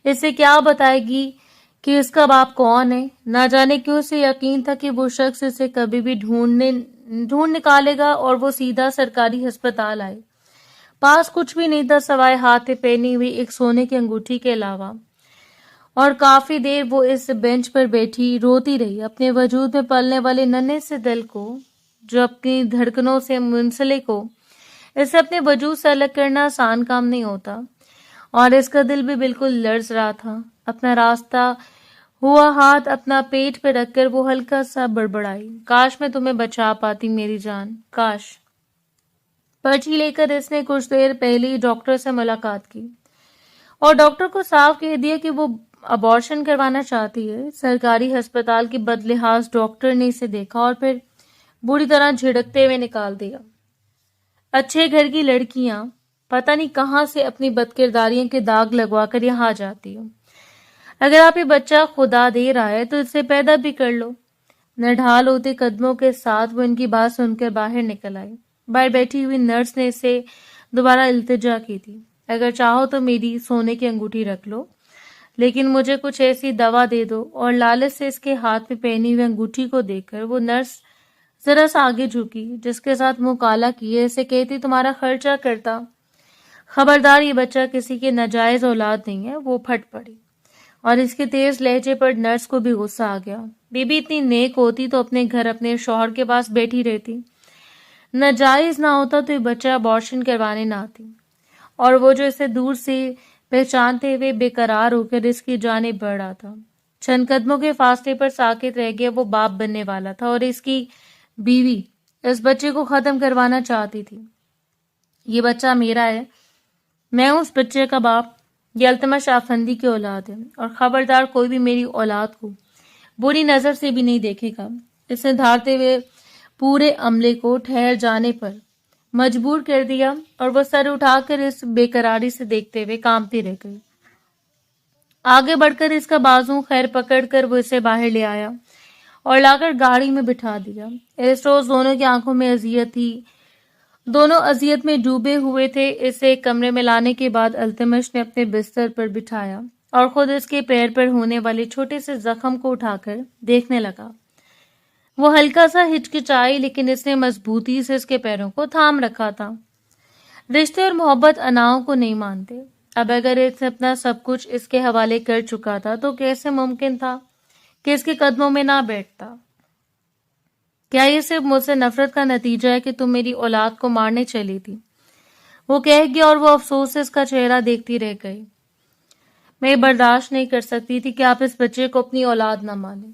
اسے کیا بتائے گی کہ اس کا باپ کون ہے؟ نہ جانے کیوں اسے یقین تھا کہ وہ شخص اسے کبھی بھی ڈھونڈ نکالے گا اور وہ سیدھا سرکاری ہسپتال آئے۔ پاس کچھ بھی نہیں تھا سوائے ہاتھ میں پہنی ہوئی ایک سونے کی انگوٹھی کے علاوہ، اور کافی دیر وہ اس بینچ پر بیٹھی روتی رہی، اپنے وجود میں پلنے والے ننھے سے دل کو جو اپنی دھڑکنوں سے منسلک ہو۔ اسے اپنے وجود سے الگ کرنا آسان کام نہیں ہوتا، اور اس کا دل بھی بالکل لرز رہا تھا۔ اپنا راستہ ہوا ہاتھ اپنا پیٹ پہ رکھ کر وہ ہلکا سا بڑبڑائی، کاش میں تمہیں بچا پاتی میری جان، کاش۔ پرچی لے کر اس نے کچھ دیر پہلے ہی ڈاکٹر سے ملاقات کی اور ڈاکٹر کو صاف کہہ دیا کہ وہ ابارشن کروانا چاہتی ہے۔ سرکاری ہسپتال کے بدلحاظ ڈاکٹر نے اسے دیکھا اور پھر بری طرح جھڑکتے ہوئے نکال دیا۔ اچھے گھر کی لڑکیاں پتہ نہیں کہاں سے اپنی بدکرداریوں کے داغ لگوا کر یہاں آ جاتی ہوں۔ اگر آپ یہ بچہ خدا دے رہا ہے تو اسے پیدا بھی کر لو۔ نڈھال ہوتے قدموں کے ساتھ وہ ان کی بات سن کر باہر نکل آئی۔ باہر بیٹھی ہوئی نرس نے اسے دوبارہ التجا کی تھی، اگر چاہو تو میری سونے کی انگوٹھی رکھ لو، لیکن مجھے کچھ ایسی دوا دے دو۔ اور لالچ سے اس کے ہاتھ میں پہنی ہوئی انگوٹھی کو دیکھ کر وہ نرس ذرا سا آگے جھکی، جس کے ساتھ منہ کالا کیے اسے کہتی، تمہارا خرچہ کرتا۔ خبردار، یہ بچہ کسی کے ناجائز اولاد نہیں ہے۔ وہ پھٹ پڑی اور اس کے تیز لہجے پر نرس کو بھی غصہ آ گیا۔ بی بی اتنی نیک ہوتی تو اپنے گھر اپنے شوہر کے پاس بیٹھی رہتی، ناجائز نہ ہوتا تو یہ بچہ ابارشن کروانے نہ آتی، اور وہ جو اسے دور سے پہچانتے ہوئے بے قرار ہو کر اس کی جانب بڑھ رہا تھا، چند قدموں کے فاصلے پر ساکت رہ گیا۔ وہ باپ بننے والا تھا اور اس کی بیوی اس بچے کو ختم کروانا چاہتی تھی۔ یہ بچہ میرا ہے، میں ہوں اس بچے کا باپ، یہ التمش افندی کی اولاد ہے، اور خبردار کوئی بھی میری اولاد کو بری نظر سے بھی نہیں دیکھے گا۔ اس نے دھاڑتے ہوئے پورے عملے کو ٹھہر جانے پر مجبور کر دیا، اور وہ سر اٹھا کر اس بے قراری سے دیکھتے ہوئے کانپتی رہ گئی۔ آگے بڑھ کر اس کا بازو خیر پکڑ کر وہ اسے باہر لے آیا اور لا کر گاڑی میں بٹھا دیا۔ اس روز دونوں کی آنکھوں میں اذیت تھی، دونوں اذیت میں ڈوبے ہوئے تھے۔ اسے ایک کمرے میں لانے کے بعد التمش نے اپنے بستر پر بٹھایا اور خود اس کے پیر پر ہونے والے چھوٹے سے زخم کو اٹھا کر دیکھنے لگا۔ وہ ہلکا سا ہچکچائی، لیکن اس نے مضبوطی سے اس کے پیروں کو تھام رکھا تھا۔ رشتے اور محبت اناؤں کو نہیں مانتے۔ اب اگر اس نے اپنا سب کچھ اس کے حوالے کر چکا تھا تو کیسے ممکن تھا کہ اس کے قدموں میں نہ بیٹھتا؟ کیا یہ صرف مجھ سے نفرت کا نتیجہ ہے کہ تم میری اولاد کو مارنے چلی تھی؟ وہ کہہ گیا، اور وہ افسوس سے اس کا چہرہ دیکھتی رہ گئی۔ میں برداشت نہیں کر سکتی تھی کہ آپ اس بچے کو اپنی اولاد نہ مانیں۔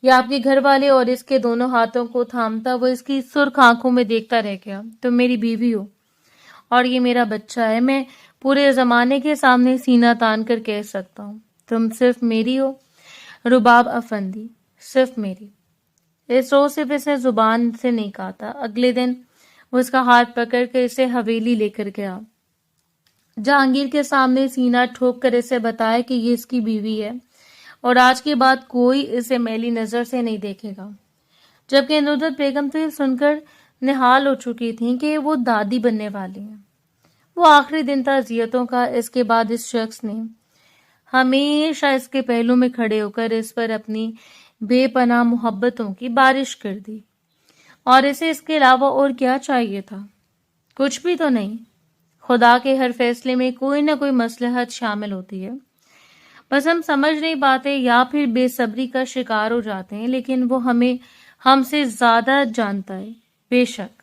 یہ آپ کے گھر والے اور اس کے دونوں ہاتھوں کو تھامتا وہ اس کی سرخ آنکھوں میں دیکھتا رہ گیا۔ تم میری بیوی ہو اور یہ میرا بچہ ہے، میں پورے زمانے کے سامنے سینہ تان کر کہہ سکتا ہوں، تم صرف میری ہو رباب افندی، صرف میری۔ اس روز صرف اس نے زبان سے نہیں کہا تھا۔ اگلے دن وہ اس کا ہاتھ پکڑ کر اسے حویلی لے کر گیا، جہانگیر کے سامنے سینہ ٹھوک کر اسے بتایا کہ یہ اس کی بیوی ہے اور آج کے بعد کوئی اسے میلی نظر سے نہیں دیکھے گا۔ جبکہ ندرت بیگم تو یہ سن کر نہال ہو چکی تھیں کہ وہ دادی بننے والی ہیں۔ وہ آخری دن تھا اذیتوں کا۔ اس کے بعد اس شخص نے ہمیشہ اس کے پہلو میں کھڑے ہو کر اس پر اپنی بے پناہ محبتوں کی بارش کر دی، اور اسے اس کے علاوہ اور کیا چاہیے تھا؟ کچھ بھی تو نہیں۔ خدا کے ہر فیصلے میں کوئی نہ کوئی مصلحت شامل ہوتی ہے، بس ہم سمجھ نہیں پاتے یا پھر بے صبری کا شکار ہو جاتے ہیں، لیکن وہ ہم سے زیادہ جانتا ہے، بے شک۔